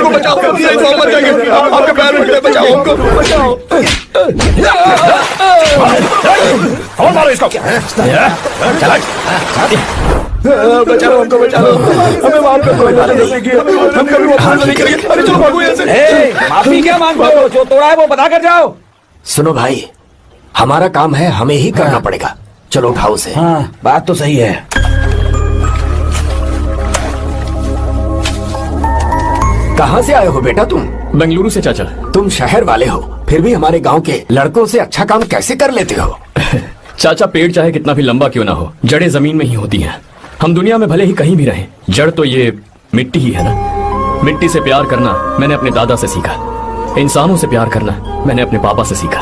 हमको बचाओ, नहीं तो हम मर जाएंगे। आपके पैर पड़ते, बचाओ हमको, बचाओ। और मारो इसको। चला बचाओ हमको, बचाओ हमें, माफ कर दो, हम कभी वापस नहीं करेंगे। अरे चलो भागो यहाँ से। माफी क्या मांगते हो? जो तोड़ा है वो बता कर जाओ। सुनो भाई, हमारा काम है, हमें ही करना पड़ेगा। चलो उठाओ उसे। हाँ, बात तो सही है। कहाँ से आए हो बेटा तुम? बेंगलुरु से चाचा। तुम शहर वाले हो, फिर भी हमारे गांव के लड़कों से अच्छा काम कैसे कर लेते हो? चाचा, पेड़ चाहे कितना भी लंबा क्यों ना हो, जड़ें जमीन में ही होती हैं। हम दुनिया में भले ही कहीं भी रहें, जड़ तो ये मिट्टी ही है ना। मिट्टी से प्यार करना मैंने अपने दादा से सीखा, इंसानों से प्यार करना मैंने अपने पापा से सीखा,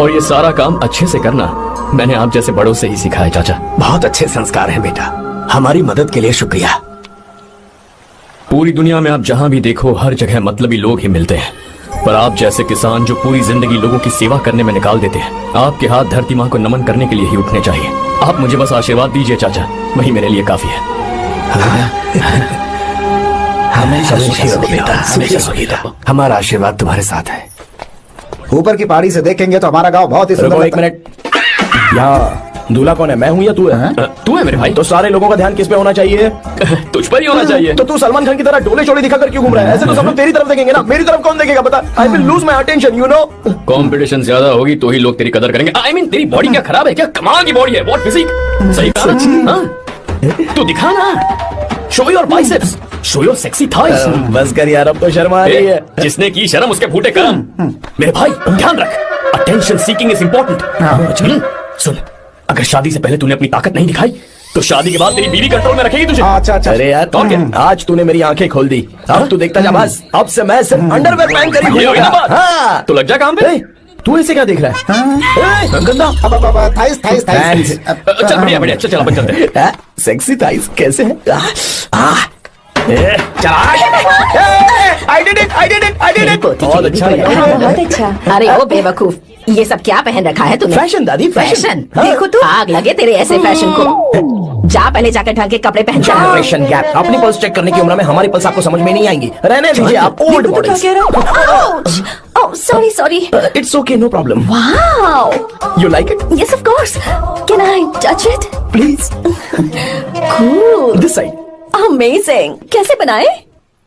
और ये सारा काम अच्छे से करना मैंने आप जैसे बड़ों से ही सीखा है चाचा। बहुत अच्छे संस्कार हैं बेटा, हमारी मदद के लिए शुक्रिया। पूरी दुनिया में आप जहां भी देखो, हर जगह मतलबी लोग ही मिलते हैं, पर आप जैसे किसान जो पूरी जिंदगी लोगों की सेवा करने में निकाल देते हैं, आपके हाथ धरती माँ को नमन करने के लिए ही उठने चाहिए। आप मुझे बस आशीर्वाद दीजिए चाचा, वही मेरे लिए काफी है। हमेशा सुखी रहो बेटा, हमेशा सुखी रहो। हमारा आशीर्वाद तुम्हारे साथ है। ऊपर की पहाड़ी से देखेंगे तो हमारा गांव बहुत ही सुंदर। एक मिनट, यहाँ दूल्हा कौन है? मैं हूँ या तू है? तू है मेरे भाई। तो सारे लोगों का ध्यान किस पे होना चाहिए? तुझ पर ही होना चाहिए। तो तू सलमान खान की तरह डोले चोले दिखाकर क्यों घूम रहा है? ऐसे तो सब लोग तेरी तरफ देखेंगे ना, मेरी तरफ कौन देखेगा? बता। I will lose my attention, you know. Competition ज्यादा होगी तो ही लोग तेरी कदर करेंगे। आई मीन, तेरी बॉडी क्या खराब है क्या? कमाल की बॉडी है, व्हाट फिजिक। सही कहा? तू दिखा ना, show your biceps, show your sexy thighs. बस कर यार, अब तो शर्मा आ रही है। जिसने की शर्म उसके फूटे कर्म। मेरे भाई ध्यान रख, अटेंशन सीकिंग इज इंपॉर्टेंट। सुन, अगर शादी से पहले तूने अपनी ताकत नहीं दिखाई तो शादी के बाद तेरी बीवी कंट्रोल में रखेगी तुझे। अच्छा अच्छा। अरे यार, आज तूने मेरी आंखें खोल दी। अब तू देखता जा बस, अब से मैं सिर्फ अंडरवेयर पहन कर ही घूमूंगा। हाँ, तो लग जा काम पे। तू ऐसे क्या देख रहा है? गंदा। Thighs thighs thighs. चल बढ़िया बढ़िया, चल अपन चलते हैं। सेक्सी थाइस कैसे है? बहुत अच्छा लगा। बहुत अच्छा। अरे ओ बेवकूफ, ये सब क्या पहन रखा है तूने? फैशन दादी, फैशन। देखो तू, आग लगे तेरे ऐसे फैशन को। जा पहले जाकर ढंग के कपड़े पहन। Generation gap. अपनी पल्स चेक करने की उम्र में हमारी पल्स आपको समझ में नहीं आएंगी। रहने दीजिए आप old models. Oh, sorry, sorry. It's okay, no problem. Wow. You like it? Yes, of course. Can I touch it? Please. Cool. This side. Amazing. कैसे बनाए?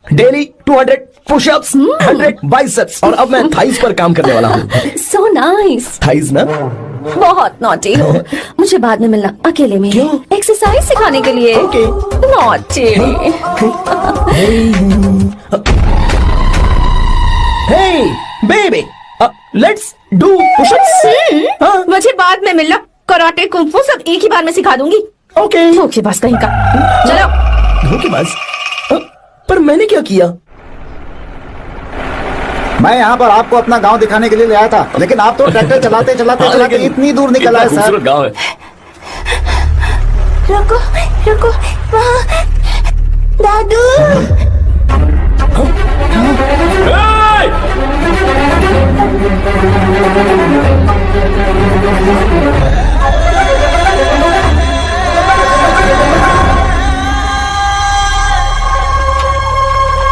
Daily 200 push-ups, 100 biceps, और अब मैं थाइस पर काम करने वाला हूँ। So nice. थाइस ना? बहुत नॉटी हो। मुझे बाद में मिलना अकेले में। क्यों? एक्सरसाइज सिखाने के लिए। Okay. Naughty. Hey, baby. Let's do push-ups. मुझे बाद में मिलना। कराटे, कुंफू सब एक ही बार में सिखा दूंगी। Okay. धोखेबाज कहीं का। चलो। धोखेबाज? पर मैंने क्या किया? मैं यहाँ पर आपको अपना गांव दिखाने के लिए ले आया था, लेकिन आप तो ट्रैक्टर चलाते चलाते चलाते इतनी दूर निकल आए सर। गाँव है। रुको रुको, वहाँ दादू।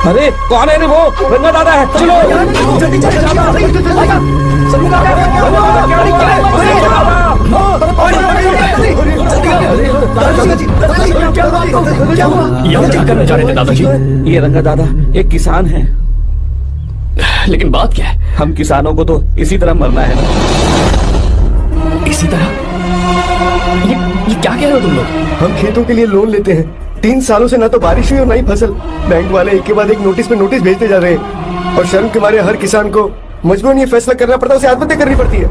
अरे कौन है रे? वो रंगा दादा है। चलो जल्दी चल। यहाँ क्या करने जा रहे थे दादाजी? ये रंगा दादा एक किसान है। लेकिन बात क्या है? हम किसानों को तो इसी तरह मरना है ना। इसी तरह? ये क्या कह रहे हो तुम लोग? हम खेतों के लिए लोन लेते हैं, 3 सालों से ना तो बारिश हुई और ना ही फसल। बैंक वाले एक के बाद एक नोटिस पे नोटिस भेजते जा रहे हैं, और शर्म के मारे हर किसान को मजबूरन ये फैसला करना पड़ता है, उसे आत्महत्या करनी पड़ती है।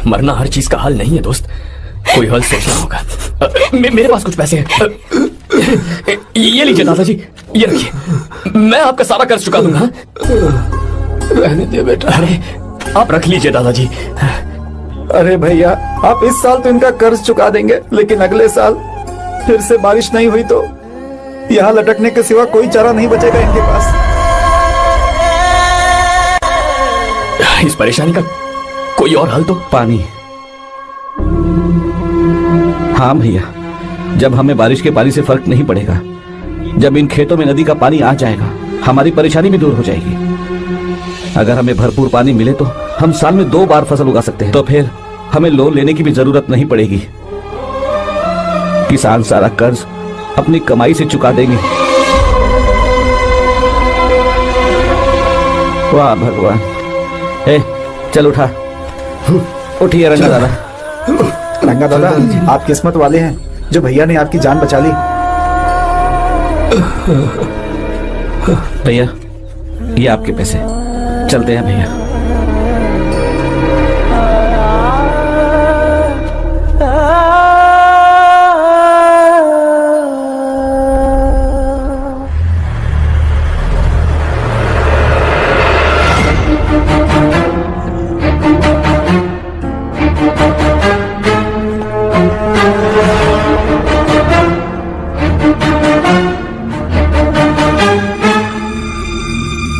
मरना हर चीज का हल नहीं है दोस्त, कोई हल सोचना होगा। मेरे पास कुछ पैसे हैं, ये लीजिए दादाजी, ये रखिए, मैं आपका सारा कर्ज चुका दूंगा। रहने दे बेटा। अरे आप रख लीजिए दादाजी। अरे भैया, आप इस साल तो इनका कर्ज चुका देंगे, लेकिन अगले साल फिर से बारिश नहीं हुई तो यहाँ लटकने के सिवा कोई चारा नहीं बचेगा इनके पास। इस परेशानी का कोई और हल तो? पानी। हाँ भैया, जब हमें बारिश के पानी से फर्क नहीं पड़ेगा, जब इन खेतों में नदी का पानी आ जाएगा हमारी परेशानी भी दूर हो जाएगी। अगर हमें भरपूर पानी मिले तो हम साल में 2 बार फसल उगा सकते हैं। तो फिर हमें लोन लेने की भी जरूरत नहीं पड़ेगी। किसान सारा कर्ज अपनी कमाई से चुका देंगे। वाह भगवान। ए, चल उठा, उठिए रंगा दादा। रंगा दादा, आप किस्मत वाले हैं जो भैया ने आपकी जान बचा ली। भैया, ये आपके पैसे, चलते हैं भैया।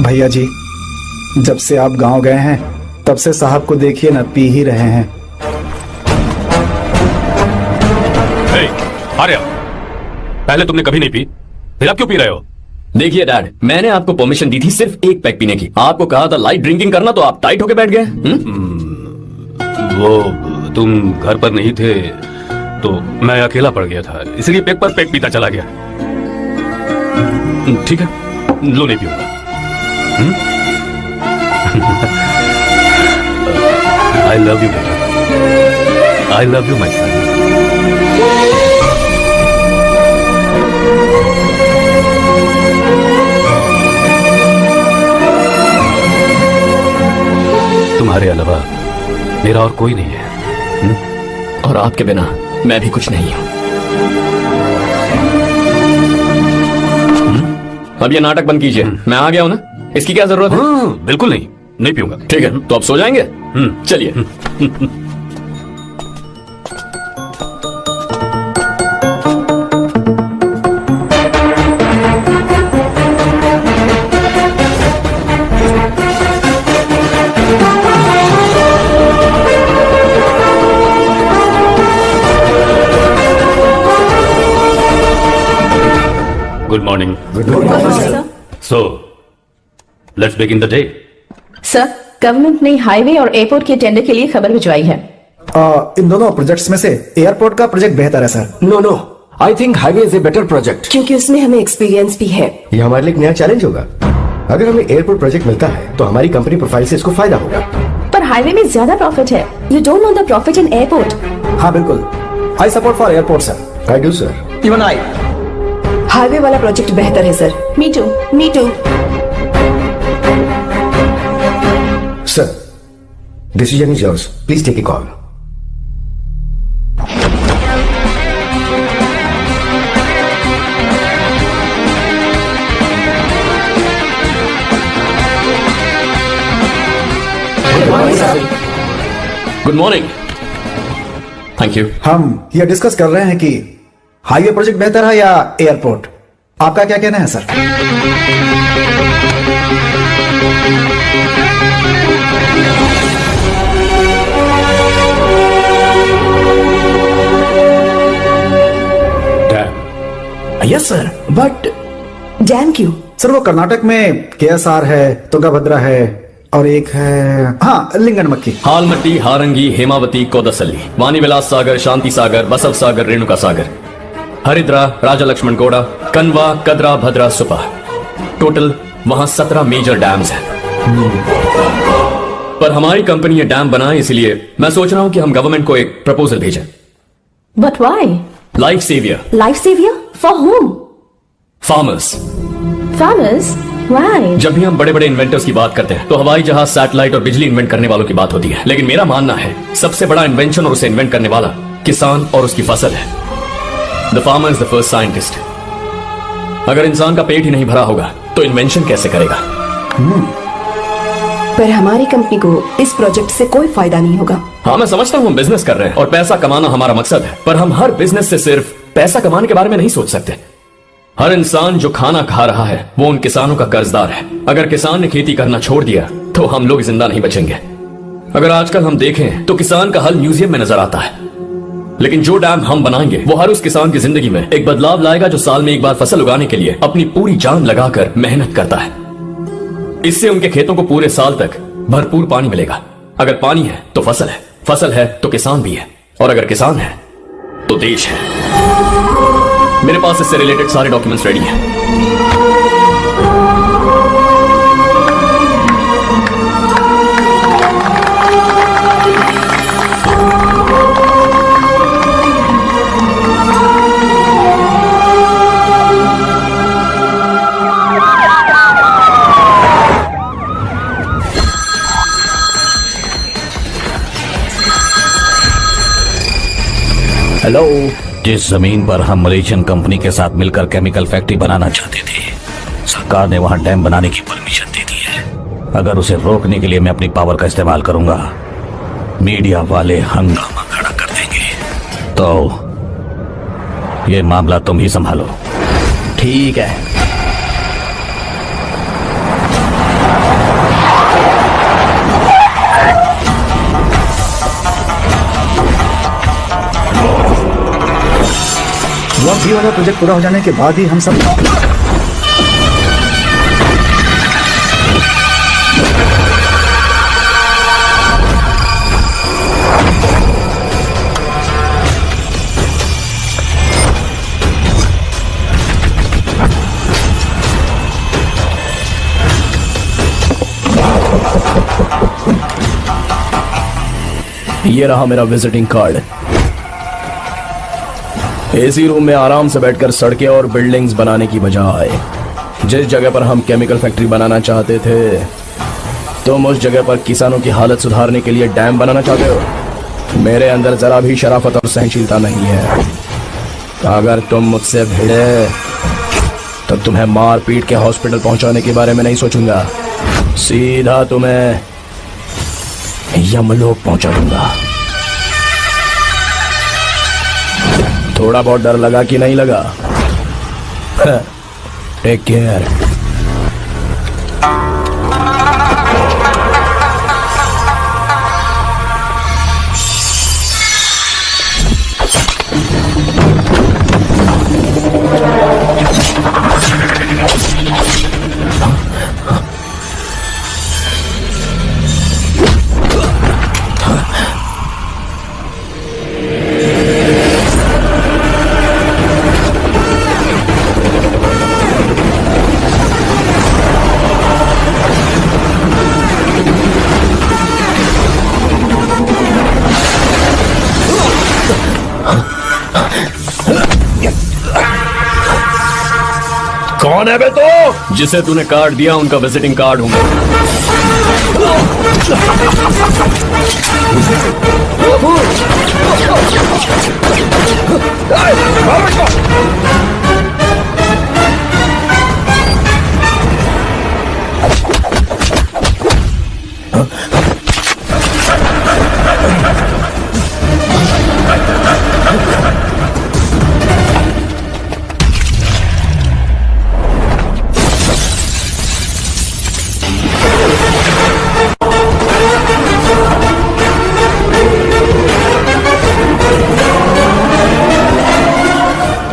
भैया जी, जब से आप गांव गए हैं तब से साहब को देखिए ना, पी ही रहे हैं। आर्या, पहले तुमने कभी नहीं पी, फिर अब क्यों पी रहे हो? देखिए डैड, मैंने आपको परमिशन दी थी सिर्फ एक पैक पीने की। आपको कहा था लाइट ड्रिंकिंग करना, तो आप टाइट होके बैठ गए। वो तुम घर पर नहीं थे तो मैं अकेला पड़ गया था, इसलिए पैक पर पैक पीता चला गया। ठीक है, लो नहीं पीऊंगा। I love you, बेटा। I love you, my son। तुम्हारे अलावा मेरा और कोई नहीं है। और आपके बिना मैं भी कुछ नहीं हूं। अब ये नाटक बंद कीजिए, मैं आ गया हूं ना, इसकी क्या जरूरत है? बिल्कुल नहीं, नहीं पीऊंगा। ठीक है, तो आप सो जाएंगे? चलिए। Good morning. So let's begin the day. Sir, government ने हाईवे और एयरपोर्ट के टेंडर के लिए खबर भिजवाई है। इन दोनों प्रोजेक्ट्स में से एयरपोर्ट का प्रोजेक्ट बेहतर है sir. No no, I think highway is a better project. क्योंकि उसमें हमें एक्सपीरियंस भी है। ये हमारे लिए एक नया चैलेंज होगा। अगर हमें एयरपोर्ट प्रोजेक्ट मिलता है तो हमारी कंपनी प्रोफाइल से इसको फायदा होगा। पर हाईवे में ज्यादा प्रॉफिट है। You don't know the profit in airport. हाँ बिल्कुल, I support for airport sir. I do sir. Even I. Highway वाला प्रोजेक्ट बेहतर है sir. Me too, me too. Sir, decision is yours, please take a call. Good morning. Thank you. हम ये discuss कर रहे हैं कि हाईवे प्रोजेक्ट बेहतर है या एयरपोर्ट। आपका क्या कहना है sir? Yes sir, but dam क्यों? सर वो कर्नाटक में केएसआर है, तुंगभद्रा है और एक है हाँ लिंगनमक्की। हालमट्टी, हारंगी, हेमावती, कोदसल्ली, वानी विलास सागर, शांति सागर, बसव सागर, रेणुका सागर, हरिद्रा, राजा लक्ष्मण गौड़ा, कनवा, कदरा, भद्रा, सुपा। टोटल वहां 17 मेजर डैम्स हैं। पर हमारी कंपनी ये डैम बनाए, इसलिए मैं सोच रहा हूं कि हम गवर्नमेंट को एक प्रपोजल भेजें। But why? Life saviour. Life saviour for home? Farmers. Farmers? Why? जब भी हम बड़े बड़े इन्वेंटर्स की बात करते हैं तो हवाई जहाज, सैटेलाइट और बिजली इन्वेंट करने वालों की बात होती है, लेकिन मेरा मानना है सबसे बड़ा इन्वेंशन और उसे इन्वेंट करने वाला किसान और उसकी फसल है। The farmer is the first scientist. अगर इंसान का पेट ही नहीं भरा होगा तो इन्वेंशन कैसे करेगा? पर हमारी कंपनी को इस प्रोजेक्ट से कोई फायदा नहीं होगा। हाँ, मैं समझता हूँ हम बिजनेस कर रहे हैं और पैसा कमाना हमारा मकसद है, पर हम हर बिजनेस से सिर्फ पैसा कमाने के बारे में नहीं सोच सकते। हर इंसान जो खाना खा रहा है वो उन किसानों का कर्जदार है। अगर किसान ने खेती करना छोड़ दिया तो हम लोग जिंदा नहीं बचेंगे। अगर आजकल हम देखें तो किसान का हल म्यूजियम में नजर आता है, लेकिन जो डैम हम बनाएंगे वो हर उस किसान की जिंदगी में एक बदलाव लाएगा जो साल में एक बार फसल उगाने के लिए अपनी पूरी जान लगाकर मेहनत करता है। इससे उनके खेतों को पूरे साल तक भरपूर पानी मिलेगा। अगर पानी है तो फसल है तो किसान भी है, और अगर किसान है तो देश है। मेरे पास इससे रिलेटेड सारे डॉक्यूमेंट्स रेडी हैं। हेलो। जिस जमीन पर हम मलेशियन कंपनी के साथ मिलकर केमिकल फैक्ट्री बनाना चाहते थे, सरकार ने वहां डैम बनाने की परमिशन दे दी है। अगर उसे रोकने के लिए मैं अपनी पावर का इस्तेमाल करूंगा, मीडिया वाले हंगामा खड़ा कर देंगे। तो ये मामला तुम ही संभालो। ठीक है। ब्लॉक बी वाला प्रोजेक्ट पूरा हो जाने के बाद ही हम सब ये रहा मेरा विजिटिंग कार्ड। एसी रूम में आराम से बैठकर सड़कें और बिल्डिंग्स बनाने की बजाय जिस जगह पर हम केमिकल फैक्ट्री बनाना चाहते थे, तुम उस जगह पर किसानों की हालत सुधारने के लिए डैम बनाना चाहते हो। मेरे अंदर जरा भी शराफत और सहनशीलता नहीं है। अगर तुम मुझसे भिड़े तो तुम्हें मार पीट के हॉस्पिटल पहुंचाने के बारे में नहीं सोचूंगा, सीधा तुम्हें यमलोक पहुंचा दूंगा। थोड़ा बहुत डर लगा कि नहीं लगा? Take care. कौन है बे तो? जिसे तूने कार्ड दिया उनका विजिटिंग कार्ड हूं मैं।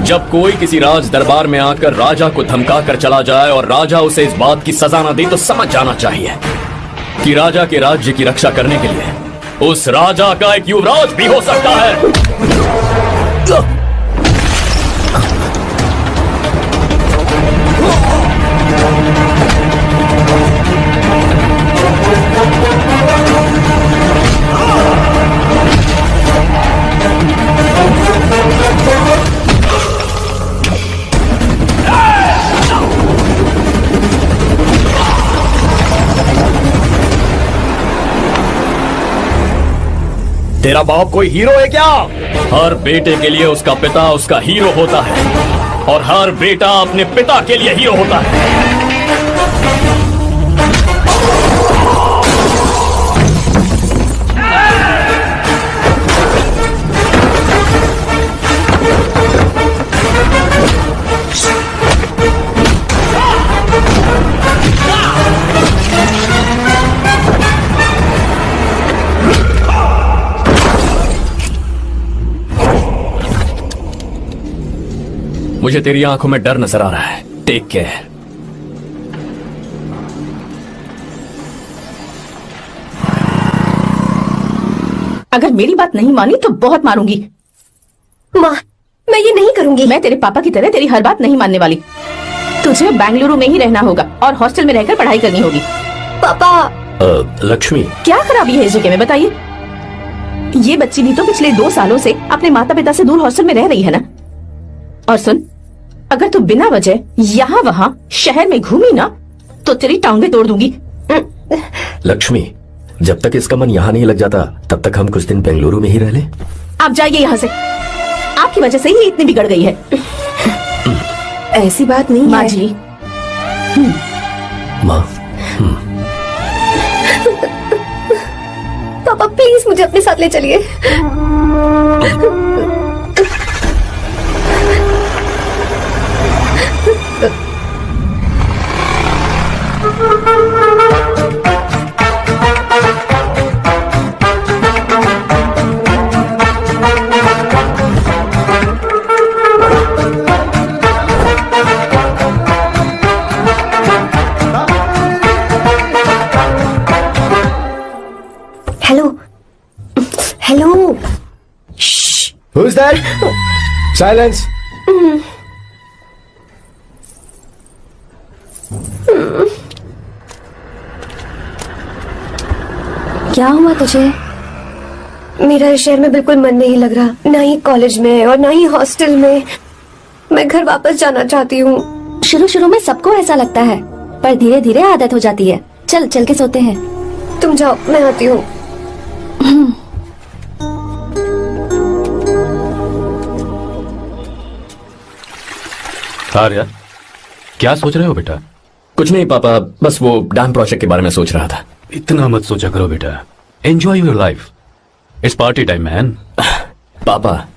जब कोई किसी राज दरबार में आकर राजा को धमका कर चला जाए और राजा उसे इस बात की सजा न दे, तो समझ जाना चाहिए कि राजा के राज्य की रक्षा करने के लिए उस राजा का एक युवराज भी हो सकता है। तेरा बाप कोई हीरो है क्या? हर बेटे के लिए उसका पिता उसका हीरो होता है, और हर बेटा अपने पिता के लिए हीरो होता है। मुझे तेरी आंखों में डर नजर आ रहा है। Take care. अगर मेरी बात नहीं मानी तो बहुत मारूंगी। माँ, मैं ये नहीं करूंगी। मैं तेरे पापा की तरह तेरी हर बात नहीं मानने वाली। तुझे बेंगलुरु में ही रहना होगा और हॉस्टल में रहकर पढ़ाई करनी होगी। पापा। लक्ष्मी, क्या खराबी है इस जगह में, बताइए। ये बच्ची भी तो पिछले 2 सालों से अपने माता पिता से दूर हॉस्टल में रह रही है ना। और सुन, अगर तू बिना वजह यहाँ वहाँ शहर में घूमी ना तो तेरी टांगे तोड़ दूंगी। लक्ष्मी, जब तक इसका मन यहाँ नहीं लग जाता तब तक हम कुछ दिन बेंगलुरु में ही रह लें। आप जाइए यहाँ से। आपकी वजह से ही इतनी बिगड़ गई है। ऐसी बात नहीं माँ है। जी, माँ, पापा प्लीज मुझे अपने साथ ले चलिए। Hello hello. Who's that? Silence. क्या हुआ तुझे? मेरा इस शहर में बिल्कुल मन नहीं लग रहा, ना ही कॉलेज में और ना ही हॉस्टल में। मैं घर वापस जाना चाहती हूँ। शुरू शुरू में सबको ऐसा लगता है, पर धीरे धीरे आदत हो जाती है। चल चल के सोते हैं। तुम जाओ, मैं आती हूँ। आर्या, क्या सोच रहे हो बेटा? कुछ नहीं पापा, बस वो डैम प्रोजेक्ट के बारे में सोच रहा था। इतना मत सोचा करो बेटा। Enjoy your life. It's party time man. पापा,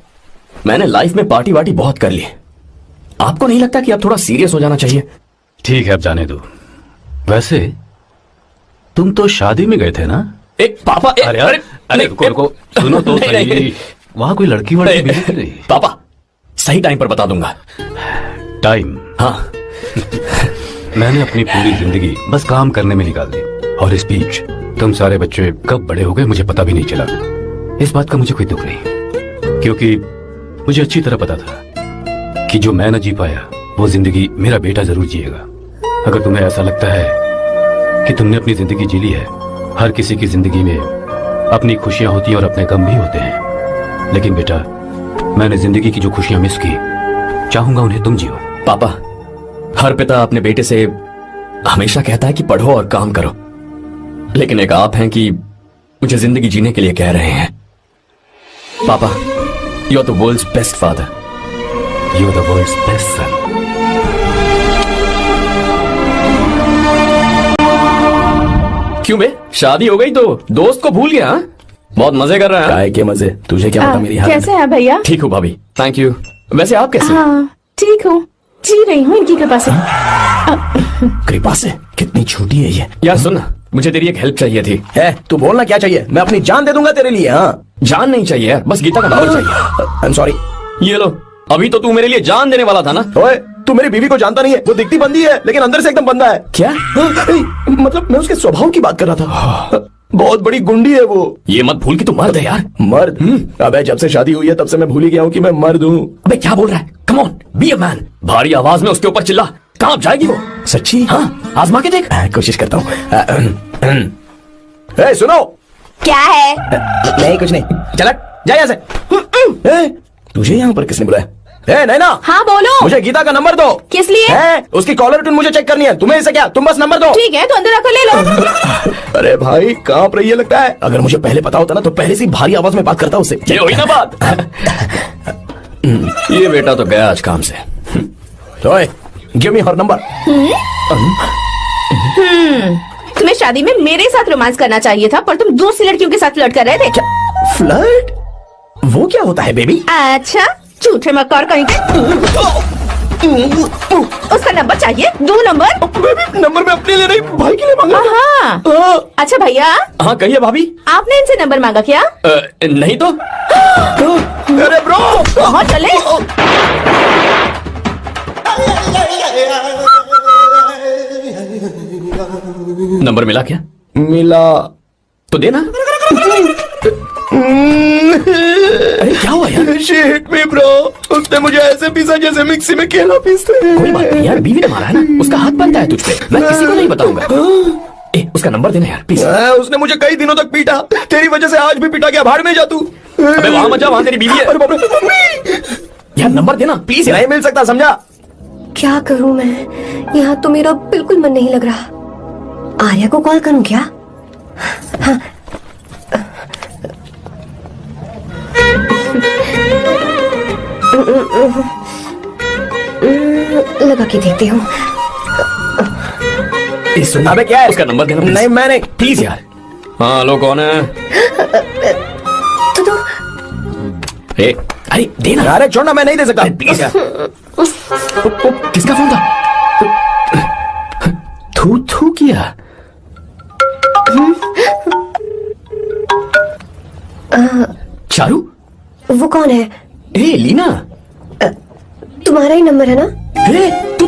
मैंने लाइफ में पार्टी वार्टी बहुत कर ली। आपको नहीं लगता कि अब थोड़ा सीरियस हो जाना चाहिए? ठीक है, अब जाने दो। वैसे तुम तो शादी में गए थे ना? पापा, अरे अरे अरे रुको रुको, सुनो तो सही। वहां कोई लड़की वड़की मिली थी नहीं? पापा, सही टाइम पर बता दूंगा। टाइम? हाँ। मैंने अपनी पूरी जिंदगी बस काम करने में निकाल दी, और इस बीच तुम सारे बच्चे कब बड़े हो गए मुझे पता भी नहीं चला। इस बात का मुझे कोई दुख नहीं, क्योंकि मुझे अच्छी तरह पता था कि जो मैं न जी पाया वो जिंदगी मेरा बेटा जरूर जिएगा। अगर तुम्हें ऐसा लगता है कि तुमने अपनी जिंदगी जी ली है, हर किसी की जिंदगी में अपनी खुशियां होती हैं और अपने गम भी होते हैं, लेकिन बेटा मैंने जिंदगी की जो खुशियां मिस की, चाहूंगा उन्हें तुम जियो। पापा, हर पिता अपने बेटे से हमेशा कहता है कि पढ़ो और काम करो, लेकिन एक आप हैं कि मुझे जिंदगी जीने के लिए कह रहे हैं। पापा, you are the world's best father. You are the world's best son. क्यों बे, शादी हो गई तो दोस्त को भूल गया? बहुत मजे कर रहा है। काय के मजे, तुझे क्या पता मेरी हालत? कैसे हैं भैया? ठीक हूँ भाभी, थैंक यू। वैसे आप कैसे? हाँ ठीक हूँ, जी रही हूँ इनकी कृपा से। कृपा से? कितनी छोटी है ये। यार सुन, मुझे तेरी एक हेल्प चाहिए थी। है, तू बोलना क्या चाहिए? मैं अपनी जान दे दूंगा तेरे लिए। हाँ, जान नहीं चाहिए यार, बस गीता का नंबर चाहिए। I am sorry. ये लो, अभी तो तू मेरे लिए जान देने वाला था ना। ओए, तू मेरी बीवी को जानता नहीं है। वो दिखती बंदी है लेकिन अंदर से एकदम बंदा है। क्या? मतलब मैं उसके स्वभाव की बात कर रहा था। बहुत बड़ी गुंडी है वो। ये मत भूल कि तू मर्द है यार। मर्द? अबे जब से शादी हुई है तब से मैं भूल ही गया हूँ कि मैं मर्द हूँ। अबे क्या बोल रहा है? Come on, be a man. भारी आवाज में उसके ऊपर चिल्ला। कहाँ जाएगी वो? सच्ची? हाँ, आजमा के देख। कोशिश करता हूँ। सुनो। क्या है? नहीं कुछ नहीं, चल जा यहाँ से। तुझे यहाँ पर किसने बुलाया? नैना। हाँ बोलो। मुझे गीता का नंबर दो। किस लिए? उसकी कॉलर ट्यून मुझे चेक करनी है। तुम्हें इसे क्या, तुम बस नंबर दो। ठीक है, तो अंदर आकर ले लो। अरे भाई, कांप रही है लगता है। अगर मुझे पहले पता होता ना तो पहले से भारी आवाज में बात करता उससे। ये हुई ना बात। ये बेटा तो गया आज काम से। ओए, गिव मी हर नंबर। तुम्हें शादी में मेरे साथ रोमांस करना चाहिए था, पर तुम दूसरी लड़कियों के साथ फ्लर्ट कर रहे थे। फ्लर्ट? वो क्या होता है बेबी? अच्छा, झूठे मक्कार कहीं के। उसका नंबर चाहिए? 2 नंबर। बेबी, नंबर मैं अपने लिए नहीं, भाई के लिए मांगा। हाँ। अच्छा भैया। हाँ कहिए भाभी। आपने इनसे नंबर मांगा क्या? नहीं तो। अरे ब्रो, कहाँ चले? नंबर मिला क्या? मिला। तो देना। अरे क्या हुआ यार? Shit me bro, उसने मुझे ऐसे पीसा जैसे मिक्सी में केला पीसते हैं। कोई बात नहीं यार, बीवी ने मारा है ना, उसका हाथ बनता है तुझ पे। मैं किसी को नहीं बताऊंगा। उसका नंबर देना यार प्लीज। उसने मुझे कई दिनों तक पीटा, तेरी वजह से आज भी पीटा गया। भाड़ में जा तू। अबे वहां मत जा, वहां तेरी बीवी है। अरे बाप रे, मम्मी! यार नंबर देना प्लीज। नहीं मिल सकता, समझा? क्या करूं मैं? यहाँ तो मेरा बिल्कुल मन नहीं लग रहा। आर्या को कॉल करूं क्या? हाँ। लगा के देखती हूँ। अबे क्या है? उसका नंबर देना please। नहीं मैंने। प्लीज यार। हाँ लो, कौन है? तो अरे देना। अरे छोड़ना, मैं नहीं दे सकता। प्लीज यार। किसका फोन था? थू थू किया। चारू? वो कौन है? ए लीना, तुम्हारा ही नंबर है ना?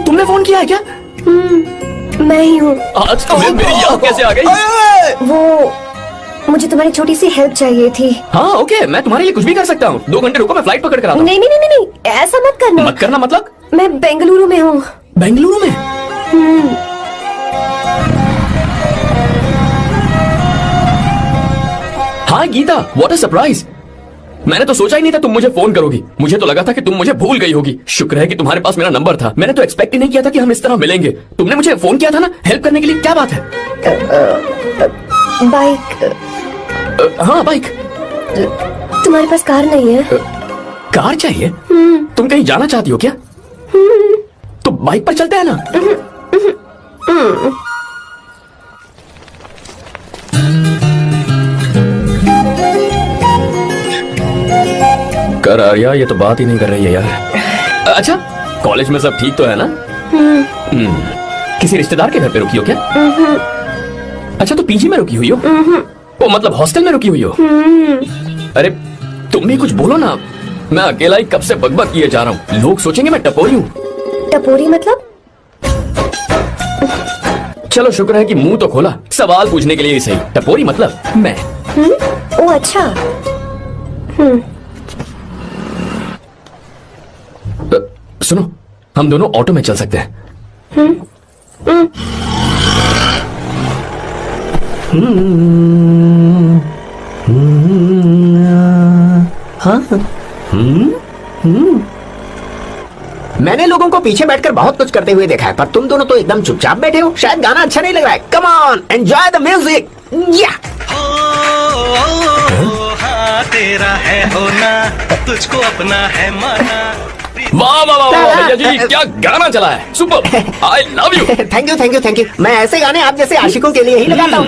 तुमने फोन किया है क्या? मैं ही हूँ। आज तुम्हें मेरी याद कैसे आ गई? वो मुझे तुम्हारी छोटी सी हेल्प चाहिए थी। हाँ ओके, मैं तुम्हारे लिए कुछ भी कर सकता हूँ। 2 घंटे रुको, मैं फ्लाइट पकड़ कर आता हूँ। नहीं नहीं नहीं नहीं, ऐसा मत करना। मत करना मतलब? मैं बेंगलुरु में हूँ। बेंगलुरु में? हाँ गीता, व्हाट अ सरप्राइज। मैंने तो सोचा ही नहीं था तुम मुझे फोन करोगी। मुझे तो लगा था कि तुम मुझे भूल गई होगी। शुक्र है कि तुम्हारे पास मेरा नंबर था। मैंने तो एक्सपेक्ट ही नहीं किया था कि हम इस तरह मिलेंगे। तुमने मुझे फोन किया था ना हेल्प करने के लिए। क्या बात है? बाइक। हाँ बाइक। तुम्हारे पास कार नहीं है? कार चाहिए? तुम कहीं जाना चाहती हो क्या? तो बाइक पर चलते हैं ना। कर आर्या, ये तो बात ही नहीं कर रही है यार। अच्छा, कॉलेज में सब ठीक तो है ना? किसी रिश्तेदार के घर पे रुकी हो क्या? अच्छा, तो पीजी में रुकी हुई हो? ओ मतलब हॉस्टल में रुकी हुई हो? अरे तुम भी कुछ बोलो ना। मैं अकेला ही कब से बकबक किए जा रहा हूँ। लोग सोचेंगे मैं टपोरी हूँ। टपोरी मतलब? चलो शुक्र है कि मुंह तो खोला, सवाल पूछने के लिए ही सही। टपोरी मतलब मैं। ओ अच्छा। सुनो, हम दोनों ऑटो में चल सकते हैं। मैंने लोगों को पीछे बैठकर बहुत कुछ करते हुए देखा है, पर तुम दोनों तो एकदम चुपचाप बैठे हो। शायद गाना अच्छा नहीं लग रहा है। Come on, enjoy the music. या तेरा है होना, तुझको अपना है माना। वाह वाह वाह भैया जी, क्या गाना चला है। Super, I love you. Thank you thank you thank you. मैं ऐसे गाने आप जैसे आशिकों के लिए ही लगाता हूँ।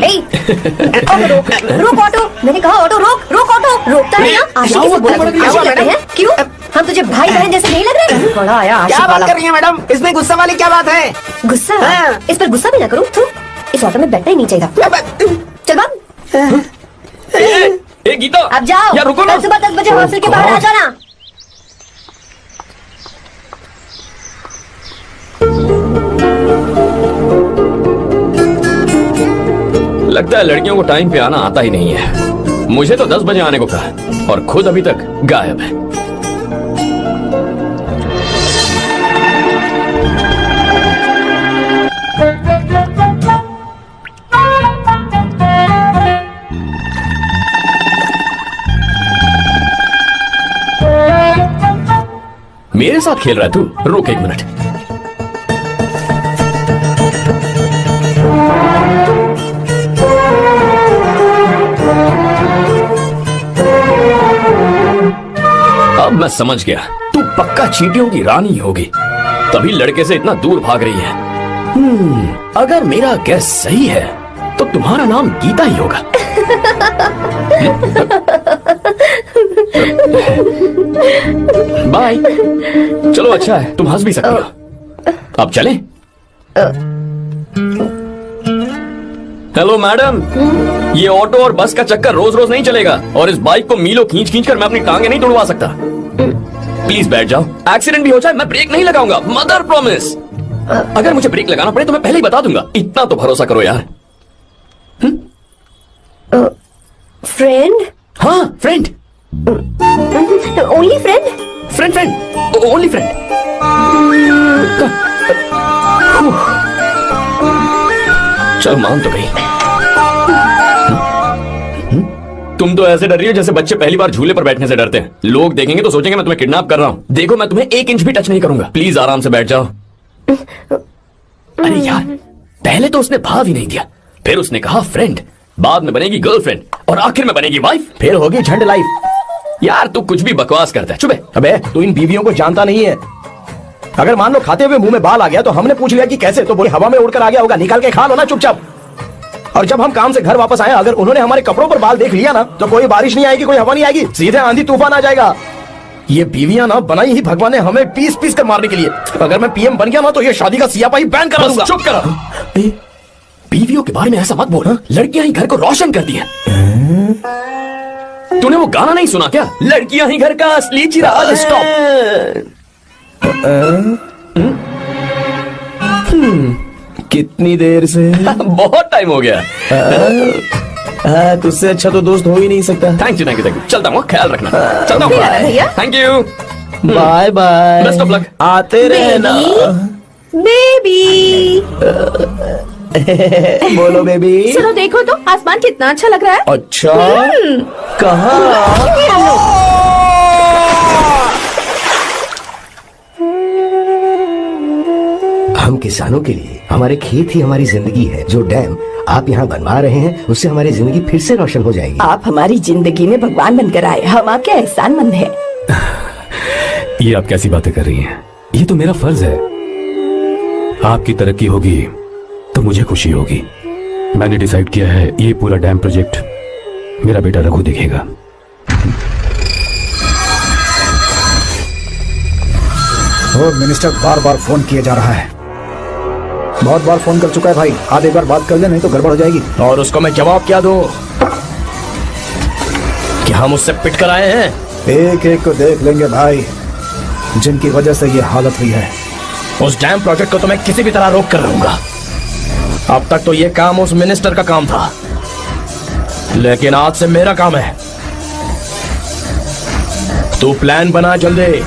रोक ऑटो। मैंने कहा ऑटो रोक। रोक ऑटो। रोकता है ना? आशिक से बोला कहते हैं। क्यों? हम तुझे भाई बहन जैसे नहीं लग रहे? बड़ा आया आशिक क्या बात वाला। कर रही है मैडम? इसमें गुस्सा वाली क्या बात है? गुस्सा? हाँ। इस पर गुस्सा भी ना करूँ। इस ऑटो में बैठना ही नहीं चाहिए। चल भाग। ए गीता, अब जाओ। यार रुको ना। कल सुबह 10 बजे हॉस्टल के बाहर आ जाना। लगता है लड़कियों को टाइम पे आना आता ही नहीं है। मुझे तो 10 बजे आने को कहा और खुद अभी तक गायब है। मेरे साथ खेल रहा है तू? रुक 1 मिनट। अब मैं समझ गया, तू पक्का चींटियों की रानी होगी, तभी लड़के से इतना दूर भाग रही है। अगर मेरा गैस सही है तो तुम्हारा नाम गीता ही होगा। बाय। चलो अच्छा है, तुम हंस भी सकती हो। अब चलें? हेलो मैडम, ये ऑटो और बस का चक्कर रोज रोज नहीं चलेगा और इस बाइक को मीलों खींच खींच कर मैं अपनी टांगे नहीं तोड़वा सकता। प्लीज बैठ जाओ। एक्सीडेंट भी हो जाए मैं ब्रेक नहीं लगाऊंगा, मदर प्रॉमिस। अगर मुझे ब्रेक लगाना पड़े तो मैं पहले ही बता दूंगा, इतना तो भरोसा करो यार। फ्रेंड? हाँ friend. Only friend? Friend friend only friend. चल मान तो गई। तुम तो ऐसे डर रही हो जैसे बच्चे पहली बार झूले पर बैठने से डरते हैं। लोग देखेंगे तो सोचेंगे मैं तुम्हें किडनैप कर रहा हूं। देखो मैं तुम्हें 1 इंच भी टच नहीं करूंगा। प्लीज आराम से बैठ जाओ। अरे यार, पहले तो उसने भाव ही नहीं दिया, फिर उसने कहा फ्रेंड, बाद में बनेगी गर्लफ्रेंड और आखिर में बनेगी वाइफ, फिर होगी झंड लाइफ। यार तू कुछ भी बकवास करता है। चुप है। अबे तू इन बीवियों को जानता नहीं है। अगर मान लो खाते हुए मुंह में बाल आ गया तो हमने पूछ लिया कि कैसे, तो बोले हवा में उड़कर आ गया होगा, निकाल के खा लो ना चुपचाप। और जब हम काम से घर वापस आए, अगर उन्होंने हमारे कपड़ों पर बाल देख लिया ना, तो कोई बारिश नहीं आएगी, कोई हवा नहीं आएगी, सीधे आंधी तूफान आ जाएगा। ये बीवियां ना बनाई ही भगवान ने हमें पीस पीस कर मारने के लिए। अगर मैं पीएम बन गया ना तो ये शादी का सियापाही बैन करा दूंगा। चुप करो। बीवियों के बारे में ऐसा मत बोल। लड़कियां ही घर को रोशन करती हैं। तूने वो गाना नहीं सुना क्या, लड़कियां ही घर का असली चिराग? स्टॉप। कितनी देर से? बहुत टाइम हो गया। तुझसे अच्छा तो दोस्त हो ही नहीं सकता। Thank you thank you thank you. चलता हूँ, ख्याल रखना। चलता हूँ। भैया। Thank you. Bye bye. Best of luck. आते रहना। बेबी। बोलो बेबी। चलो देखो तो आसमान कितना अच्छा लग रहा है। अच्छा कहाँ? हम किसानों के लिए हमारे खेत ही हमारी जिंदगी है। जो डैम आप यहाँ बनवा रहे हैं उससे हमारी जिंदगी फिर से रोशन हो जाएगी। आप हमारी जिंदगी में भगवान बनकर आए, हम आपके एहसानमंद हैं। ये आप कैसी बातें कर रही हैं? ये तो मेरा फर्ज है। आपकी तरक्की होगी तो मुझे खुशी होगी। मैंने डिसाइड किया है ये पूरा डैम प्रोजेक्ट मेरा बेटा रघु देखेगा। और मिनिस्टर बार बार फोन किया जा रहा है। बहुत बार फोन कर चुका है भाई, आप एक बार बात कर ले, नहीं तो गड़बड़ हो जाएगी। और उसको मैं जवाब क्या दूं कि हम उससे पिट कर आए हैं? एक एक को देख लेंगे भाई, जिनकी वजह से ये हालत हुई है। उस डैम प्रोजेक्ट को तो मैं किसी भी तरह रोक कर रहूंगा। अब तक तो ये काम उस मिनिस्टर का काम था, लेकिन आज से मेरा काम है। तू प्लान बना जल्दी।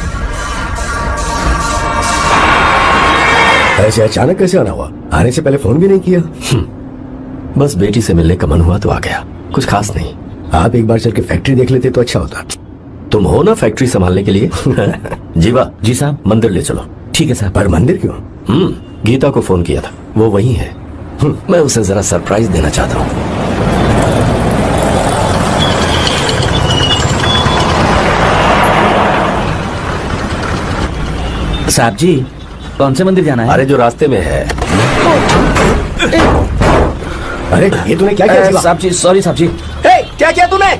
ऐसे अचानक कैसे आना हुआ? आने से पहले फोन भी नहीं किया? बस बेटी से मिलने का मन हुआ तो आ गया, कुछ खास नहीं। आप एक बार चल के फैक्ट्री देख लेते तो अच्छा होता। तुम हो ना फैक्ट्री संभालने के लिए? जीवा। जी साहब। मंदिर ले चलो। ठीक है साहब। पर मंदिर क्यों? गीता को फोन किया था, वो वही है। मैं उसे जरा सरप्राइज देना चाहता हूँ। साहब जी, कौन से मंदिर जाना है? अरे जो रास्ते में है। अरे ये तूने क्या किया? साहब जी सॉरी साहब जी। क्या किया तूने?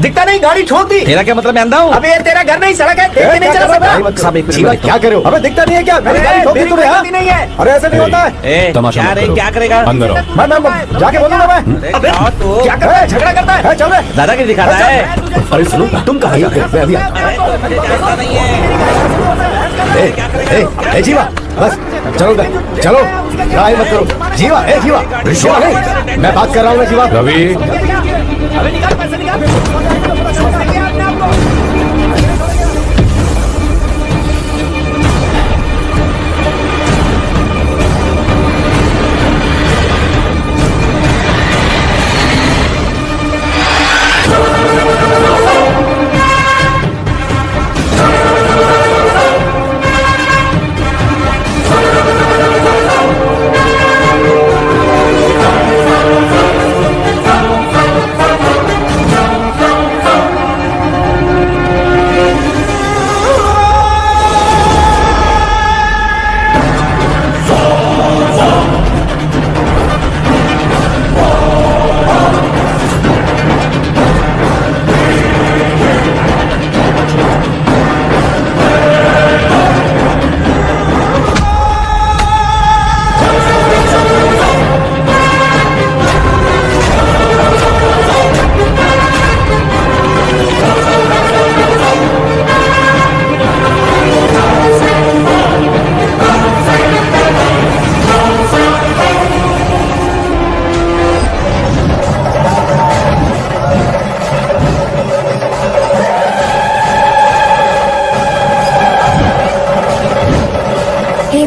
दिखता नहीं, गाड़ी ठोक दी। तेरा क्या मतलब? मैं अंधा हूँ? अबे ये तेरा घर नहीं, सड़क है, देख के नहीं चला सकता। साहब एक जीवा क्या करे हो? अबे दिखता नहीं है क्या? मेरी गाड़ी ठोक दी तूने, हाँ? नहीं है। अरे ऐसे नहीं होता है। तमाशा मत करो। क्या करेगा? अंदर आओ। मैं जाके बोलूंगा मैं। क्या कर रहा है? झगड़ा करता है। चल रहे। दादागिरी दिखा रहा है। अरे सुनो, तुम कहाँ जा रहे हो? मैं अभी ए जीवा, बस चलो चलो, लड़ाई मत करो। जीवा, ए जीवा, जीवा नहीं, मैं बात कर रहा हूँ ना जीवा। रवि, अबे निकाल पैसे निकाल।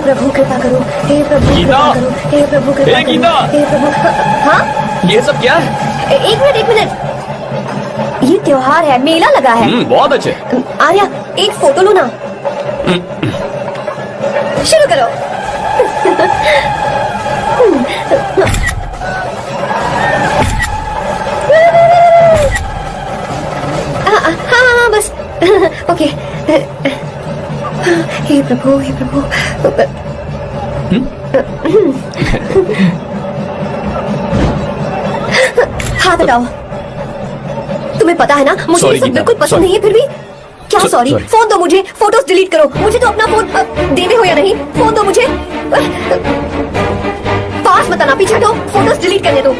प्रभु कृपा करो, हे प्रभु गीता! कृपा करो, हे प्रभु कृपा हे करो, गीता! हे प्रभु। हाँ, ये सब क्या है? एक मिनट एक मिनट, ये त्योहार है, मेला लगा है। बहुत अच्छे। आर्या, एक फोटो लो ना। शुरू करो। हाँ बस। ओके। हे प्रभु, हे प्रभु। हाथ हटाओ। तुम्हें पता है ना, मुझे ये सब बिल्कुल पसंद नहीं है, फिर भी क्या सॉरी? फोन दो मुझे, फोटोज डिलीट करो। मुझे तो अपना फोन देवे हो या नहीं, फोन दो मुझे। पास मत आना, पीछे हटो, फोटोज डिलीट करने दो।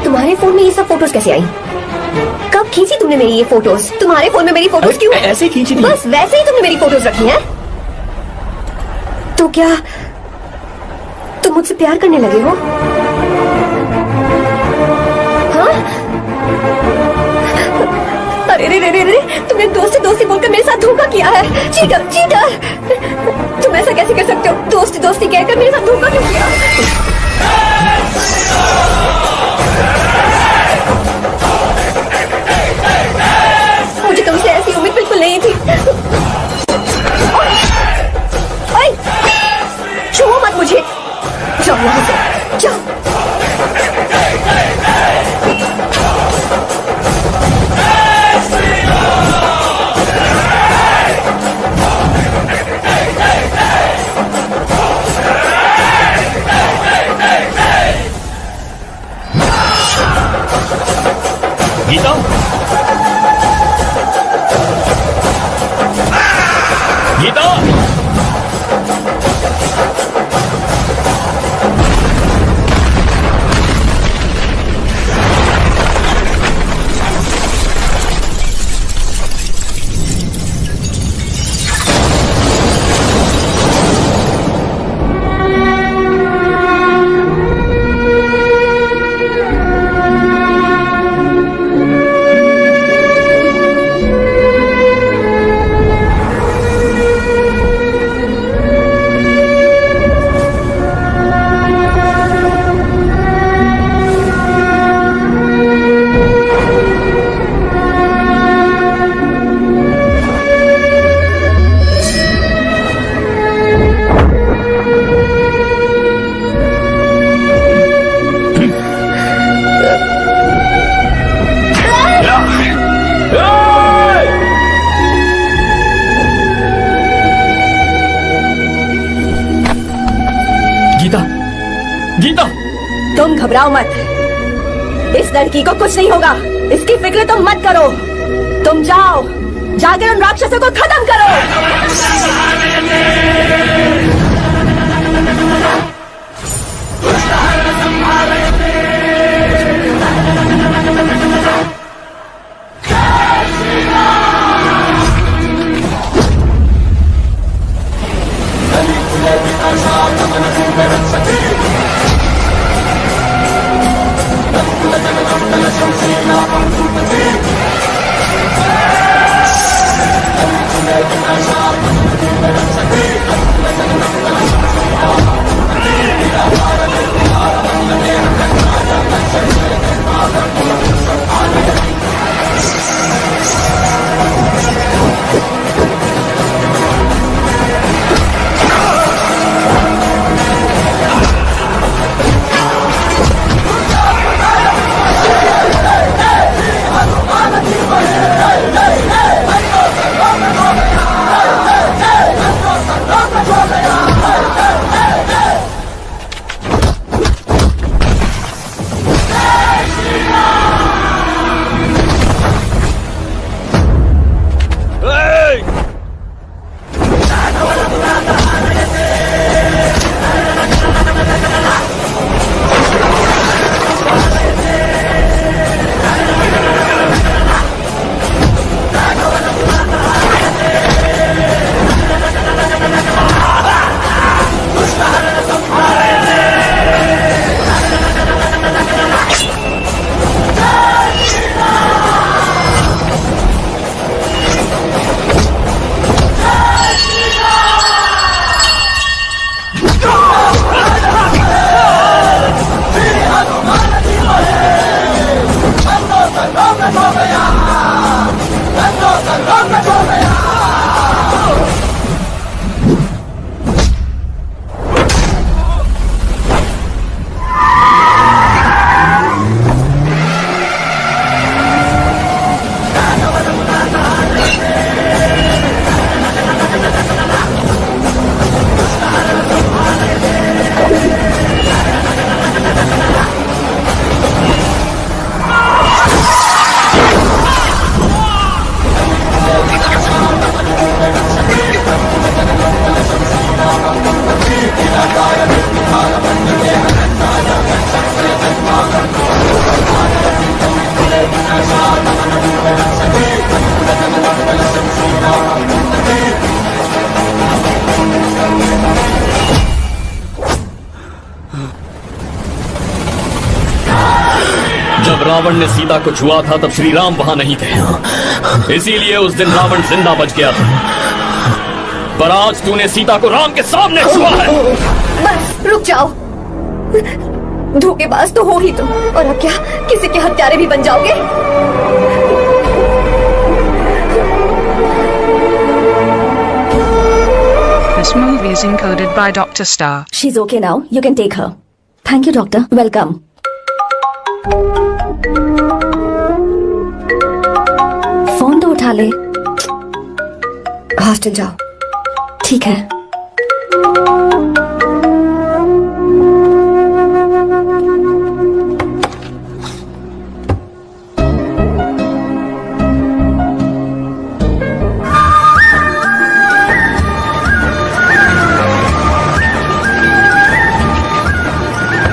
तुम्हारे फोन में ये सब फोटोज कैसे आई? कब खींची तुमने मेरी ये फोटोज? तुम्हारे फोन में मेरी फोटोज क्यों? ऐसे खींची थी। बस वैसे ही तुमने मेरी फोटोज रखी हैं। तो क्या तुम मुझसे प्यार करने लगे हो? हाँ? अरे रे रे रे रे, तुमने दोस्त से दोस्ती बोलकर मेरे साथ धोखा किया है। Cheater, cheater! तुम ऐसा कैसे कर सकते हो? दोस्ती दोस्ती कहकर मेरे साथ धोखा क्यों किया? मुझे तुमसे ऐसी उम्मीद बिल्कुल नहीं थी। ओए, छुओ मत मुझे। जाओ यहाँ से, जाओ। गीता, गीता, गीता, गीता! तुम घबराओ मत, इस लड़की को कुछ नहीं होगा। इसकी फिक्र तुम मत करो। तुम जाओ, जाकर उन राक्षसों को खत्म करो। जब रावण ने सीता को छुआ था तब श्री राम वहां नहीं थे, इसीलिए उस दिन रावण जिंदा बच गया था। पर आज तूने सीता को राम के सामने छुआ है। बस रुक जाओ, धोखेबाज तो हो ही तुम, और अब क्या किसी के हत्यारे भी बन जाओगे? This movie is encoded by Dr. Star. She's okay now. You can take her. Thank you, doctor. Welcome. Phone तो उठा ले। हॉस्टल जाओ। ठीक है।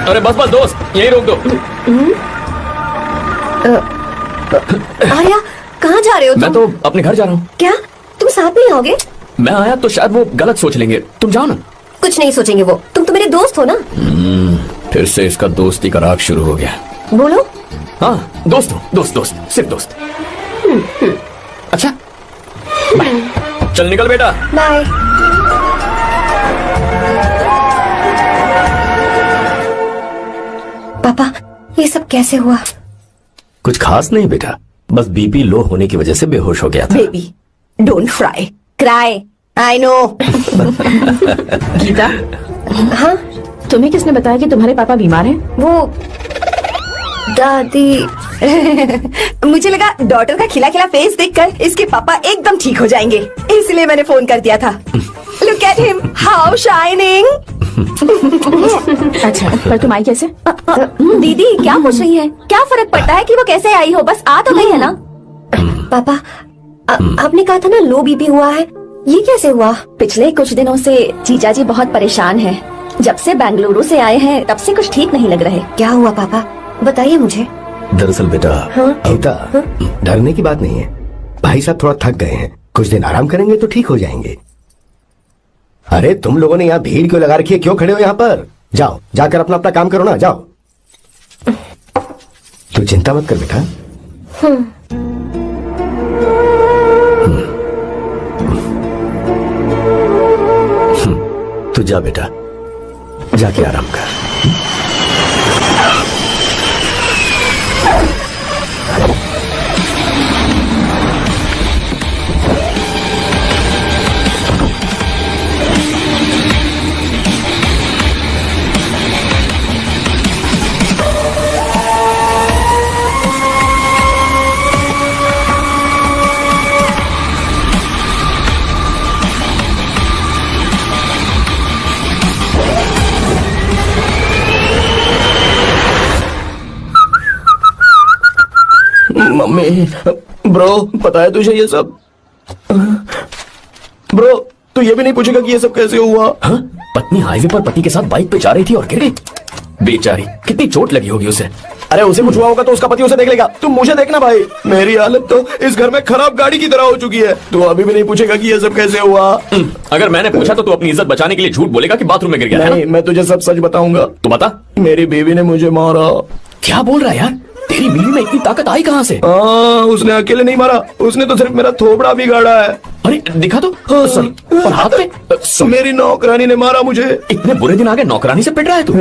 अरे बस बस दोस्त, यही रोक दो। आर्या, कहाँ जा रहे हो तुम? मैं तो अपने घर जा रहा हूँ। क्या तुम साथ नहीं आओगे? मैं आया तो शायद वो गलत सोच लेंगे, तुम जाओ ना। कुछ नहीं सोचेंगे वो, तुम तो मेरे दोस्त हो ना। फिर से इसका दोस्ती का राग शुरू हो गया। बोलो। हाँ दोस्त हो, दोस्त दोस्त, सिर्फ दोस्त। अच्छा बाय। चल निकल बेटा। बाय। पापा, ये सब कैसे हुआ? कुछ खास नहीं बेटा, बस बीपी लो होने की वजह से बेहोश हो गया था। Baby don't fry cry, I know. Geeta, हाँ तुम्हें किसने बताया कि तुम्हारे पापा बीमार हैं? वो दादी। मुझे लगा डॉटर का खिला खिला फेस देखकर इसके पापा एकदम ठीक हो जाएंगे, इसलिए मैंने फोन कर दिया था। Look at him, how shining. अच्छा, पर तुम आई कैसे? दीदी क्या पूछ रही है? क्या फर्क पड़ता है कि वो कैसे आई हो, बस आ तो गई है ना। पापा, आपने कहा था ना लो बीपी हुआ है, ये कैसे हुआ? पिछले कुछ दिनों से जीजा जी बहुत परेशान हैं। जब से बेंगलुरु से आए हैं तब से कुछ ठीक नहीं लग रहे। क्या हुआ पापा, बताइए मुझे। दरअसल बेटा, गीता, डरने की बात नहीं है। भाई साहब थोड़ा थक गए हैं, कुछ दिन आराम करेंगे तो ठीक हो जाएंगे। अरे तुम लोगों ने यहाँ भीड़ क्यों लगा रखी है? क्यों खड़े हो यहाँ पर? जाओ, जाकर अपना अपना काम करो ना, जाओ। तू चिंता मत कर बेटा। तू जा बेटा, जाके आराम कर। मम्मी, ब्रो, पता है तुझे ये सब? ब्रो, तू ये भी नहीं पूछेगा कि ये सब कैसे हुआ? हाँ? पत्नी हाईवे पर पति के साथ बाइक पे जा रही थी और गिर गई। बेचारी, कितनी चोट लगी होगी उसे। अरे उसे कुछ हुआ होगा तो उसका पति उसे देख लेगा, तुम मुझे देखना भाई। मेरी हालत तो इस घर में खराब गाड़ी की तरह हो चुकी है। तू अभी भी नहीं पूछेगा कि ये सब कैसे हुआ? अगर मैंने पूछा तो तू अपनी इज्जत बचाने के लिए झूठ बोलेगा कि बाथरूम में गिर गया। नहीं, मैं तुझे सब सच बताऊंगा। तू बता। मेरी बीवी ने मुझे मारा। क्या बोल रहा है यार? तेरी बीवी में इतनी ताकत आई कहाँ से? उसने अकेले नहीं मारा, उसने तो सिर्फ मेरा थोबड़ा बिगाड़ा है। अरे दिखा तो। सॉरी, और हाथ पे? मेरी नौकरानी ने मारा मुझे। इतने बुरे दिन आ गए, नौकरानी से पिट रहा है तू?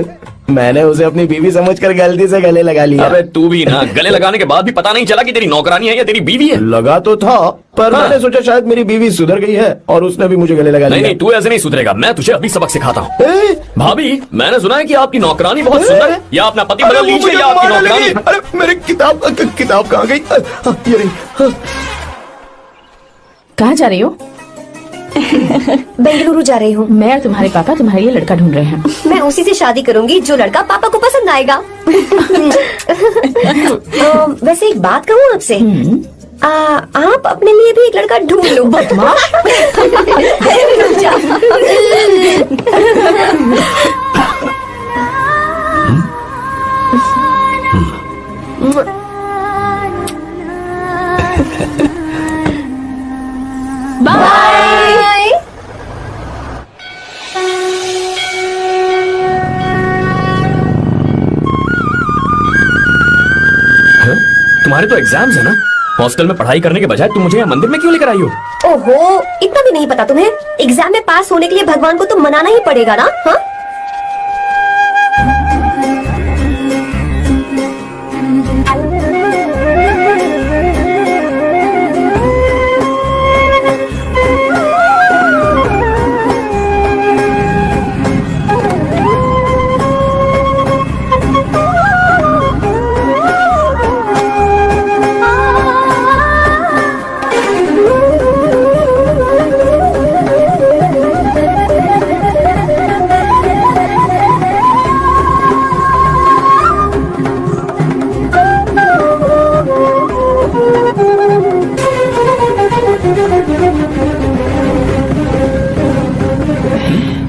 मैंने उसे अपनी बीवी समझकर गलती से गले लगा लिया। अबे तू भी ना, गले लगाने के बाद भी पता नहीं चला कि तेरी नौकरानी है या तेरी बीवी है। लगा तो था, पर मैंने सोचा शायद मेरी बीवी सुधर गई है और उसने भी मुझे गले लगा नहीं लिया। नहीं, तू ऐसे नहीं सुधरेगा, मैं तुझे अभी सबक सिखाता हूँ। भाभी, मैंने सुना है कि आपकी नौकरानी बहुत सुंदर है, या अपना पति बदल लीजिए या आपकी नौकरानी। अरे मेरी किताब कहाँ गई? ये रही। कहाँ जा रही हो? बेंगलुरु जा रही हूँ। मैं और तुम्हारे पापा तुम्हारे लिए लड़का ढूंढ रहे हैं। मैं उसी से शादी करूंगी जो लड़का पापा को पसंद आएगा। वैसे एक बात कहूँ आपसे, आप अपने लिए भी एक लड़का ढूंढ लो। बदमाश। बाय। तुम्हारे तो एग्जाम्स है ना, हॉस्टल में पढ़ाई करने के बजाय तुम मुझे यहाँ मंदिर में क्यों लेकर आई हो? ओहो, इतना भी नहीं पता तुम्हें? एग्जाम में पास होने के लिए भगवान को तो मनाना ही पड़ेगा ना। हाँ,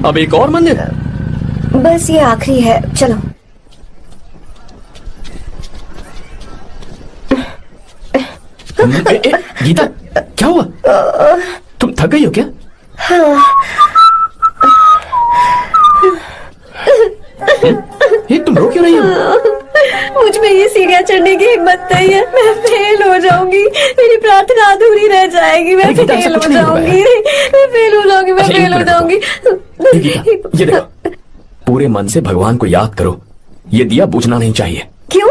अब एक और मंदिर? बस ये आखिरी है, चलो। गीता, क्या हुआ? तुम थक गई हो क्या? हाँ। ये तुम रो क्यों रही हो? मुझ में ये सीढ़ियाँ चढ़ने की हिम्मत नहीं है। मैं फेल हो जाऊंगी, मेरी प्रार्थना अधूरी रह जाएगी। मैं फेल हो जाऊंगी, मैं फेल हो जाऊंगी, मैं फेल हो जाऊंगी। ये देखो, पूरे मन से भगवान को याद करो, ये दिया बुझना नहीं चाहिए। क्यों?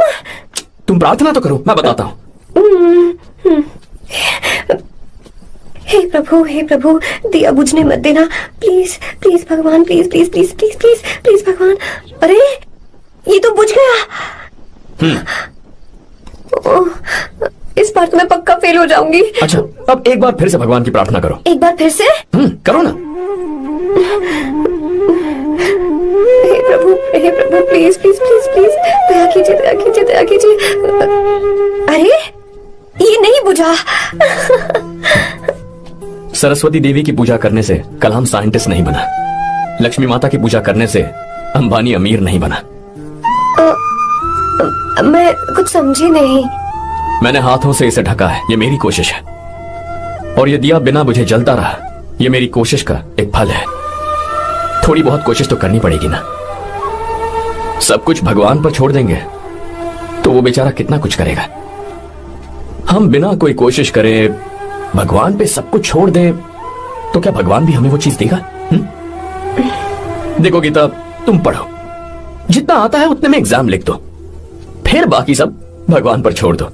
तुम प्रार्थना तो करो, मैं बताता हूँ। हे प्रभु, दिया बुझने मत देना, प्लीज प्लीज भगवान, please please please please please please भगवान। अरे ये तो बुझ गया। इस बार तो मैं पक्का फेल हो जाऊंगी। अच्छा, अब एक बार फिर से भगवान की प्रार्थना करो। एक बार फिर से? करो ना। हे प्रभु, प्लीज प्लीज प्लीज प्लीज, दया कीजिए, दया कीजिए, दया कीजिए। अरे ये नहीं बुझा। सरस्वती देवी की पूजा करने से कलाम साइंटिस्ट नहीं बना, लक्ष्मी माता की पूजा करने से अंबानी अमीर नहीं बना। मैं कुछ समझी नहीं। मैंने हाथों से इसे ढका है, ये मेरी कोशिश है, और ये दिया बिना बुझे जलता रहा, ये मेरी कोशिश का एक फल है। थोड़ी बहुत कोशिश तो करनी पड़ेगी ना। सब कुछ भगवान पर छोड़ देंगे तो वो बेचारा कितना कुछ करेगा। हम बिना कोई कोशिश करे भगवान पे सब कुछ छोड़ दें तो क्या भगवान भी हमें वो चीज देगा? देखो गीता, तुम पढ़ो, जितना आता है उतने में एग्जाम लिख दो, फिर बाकी सब भगवान पर छोड़ दो।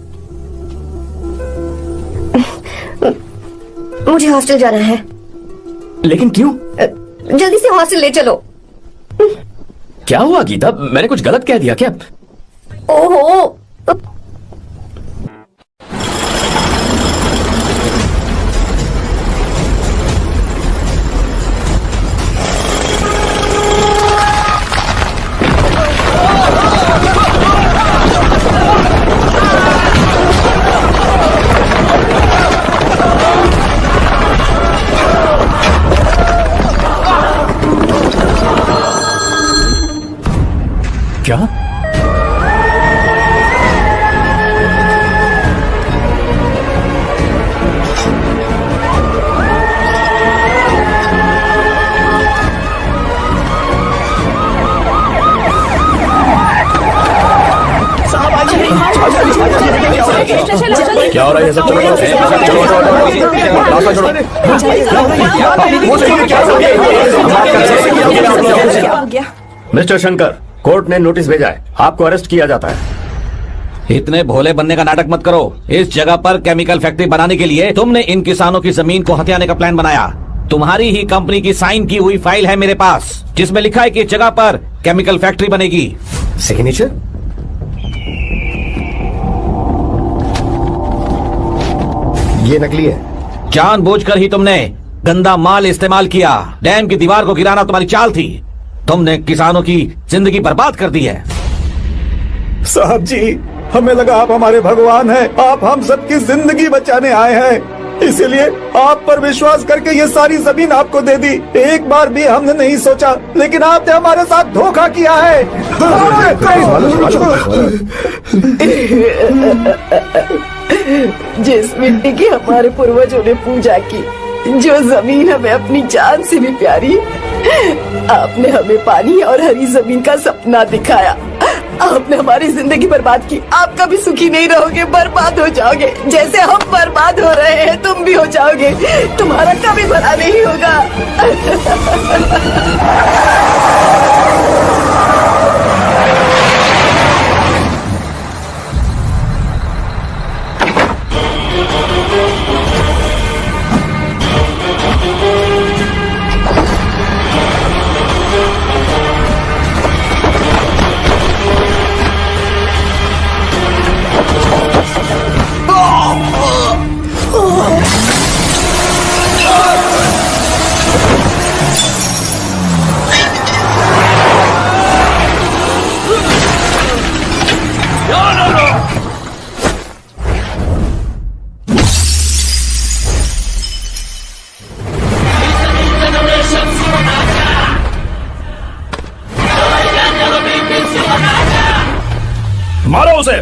मुझे हॉस्टल जाना है। लेकिन क्यों? जल्दी से हॉस्टल ले चलो। क्या हुआ गीता, मैंने कुछ गलत कह दिया क्या? ओहो, क्या? क्या हो रहा है सब? मिस्टर शंकर, कोर्ट ने नोटिस भेजा है, आपको अरेस्ट किया जाता है। इतने भोले बनने का नाटक मत करो। इस जगह पर केमिकल फैक्ट्री बनाने के लिए तुमने इन किसानों की जमीन को हथियाने का प्लान बनाया। तुम्हारी ही कंपनी की साइन की हुई फाइल है मेरे पास, जिसमें लिखा है कि इस जगह पर केमिकल फैक्ट्री बनेगी। सिग्नेचर? ये नकली है। जानबूझकर ही तुमने गंदा माल इस्तेमाल किया। डैम की दीवार को गिराना तुम्हारी चाल थी। तुमने किसानों की जिंदगी बर्बाद कर दी है। साहब जी, हमें लगा आप हमारे भगवान हैं, आप हम सबकी जिंदगी बचाने आए हैं, इसीलिए आप पर विश्वास करके ये सारी जमीन आपको दे दी। एक बार भी हमने नहीं सोचा, लेकिन आपने हमारे साथ धोखा किया है। जिस मिट्टी की हमारे पूर्वजों ने पूजा की, जो जमीन हमें अपनी जान से भी प्यारी, आपने हमें पानी और हरी जमीन का सपना दिखाया। आपने हमारी जिंदगी बर्बाद की। आप कभी सुखी नहीं रहोगे, बर्बाद हो जाओगे। जैसे हम बर्बाद हो रहे हैं तुम भी हो जाओगे। तुम्हारा कभी भला नहीं होगा। मारो उसे।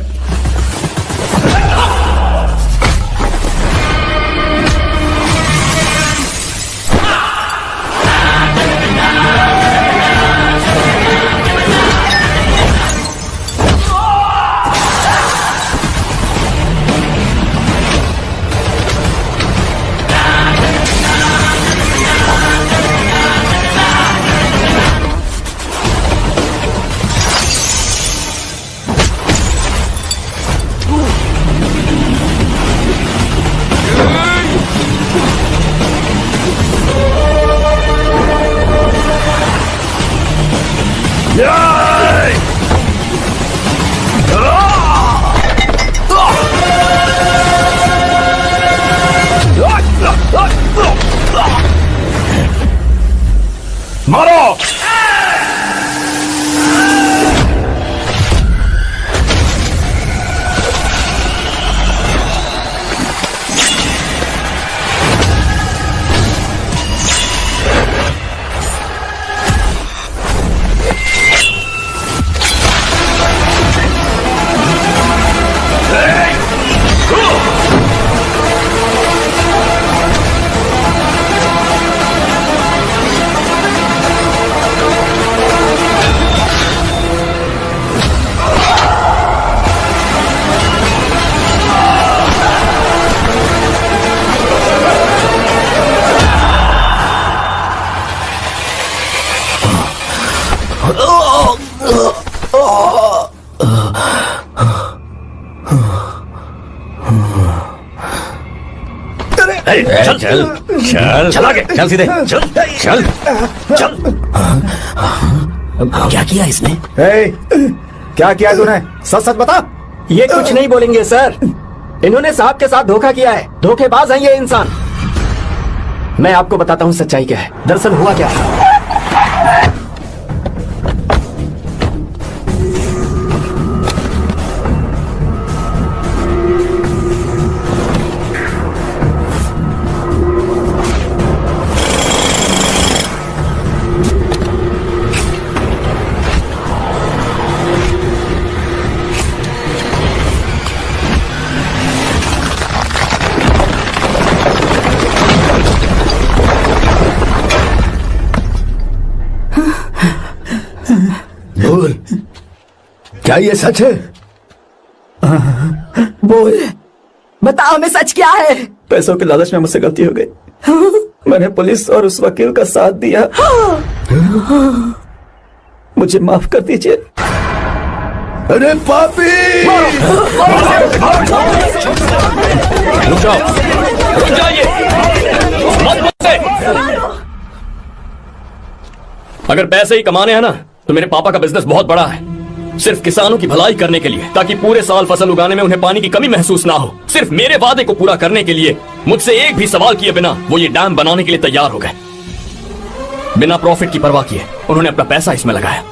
मारो। चल चल चल चल आगे चल सीधे चल चल चल। क्या किया इसने? क्या किया तूने? सच सच बता। ये कुछ नहीं बोलेंगे सर। इन्होंने साहब के साथ धोखा किया है। धोखेबाज हैं ये इंसान। मैं आपको बताता हूँ सच्चाई क्या है। दरअसल हुआ क्या है, बोल, क्या ये सच है? बोल, बता हमें सच क्या है? पैसों के लालच में मुझसे गलती हो गई। मैंने पुलिस और उस वकील का साथ दिया। मुझे माफ कर दीजिए। अरे पापी! रुक जाओ, रुक जाइए, मत बोले। अगर पैसे ही कमाने हैं ना तो मेरे पापा का बिजनेस बहुत बड़ा है, सिर्फ किसानों की भलाई करने के लिए, ताकि पूरे साल फसल उगाने में उन्हें पानी की कमी महसूस ना हो। सिर्फ मेरे वादे को पूरा करने के लिए मुझसे एक भी सवाल किए बिना वो ये डैम बनाने के लिए तैयार हो गए। बिना प्रॉफिट की परवाह किए उन्होंने अपना पैसा इसमें लगाया।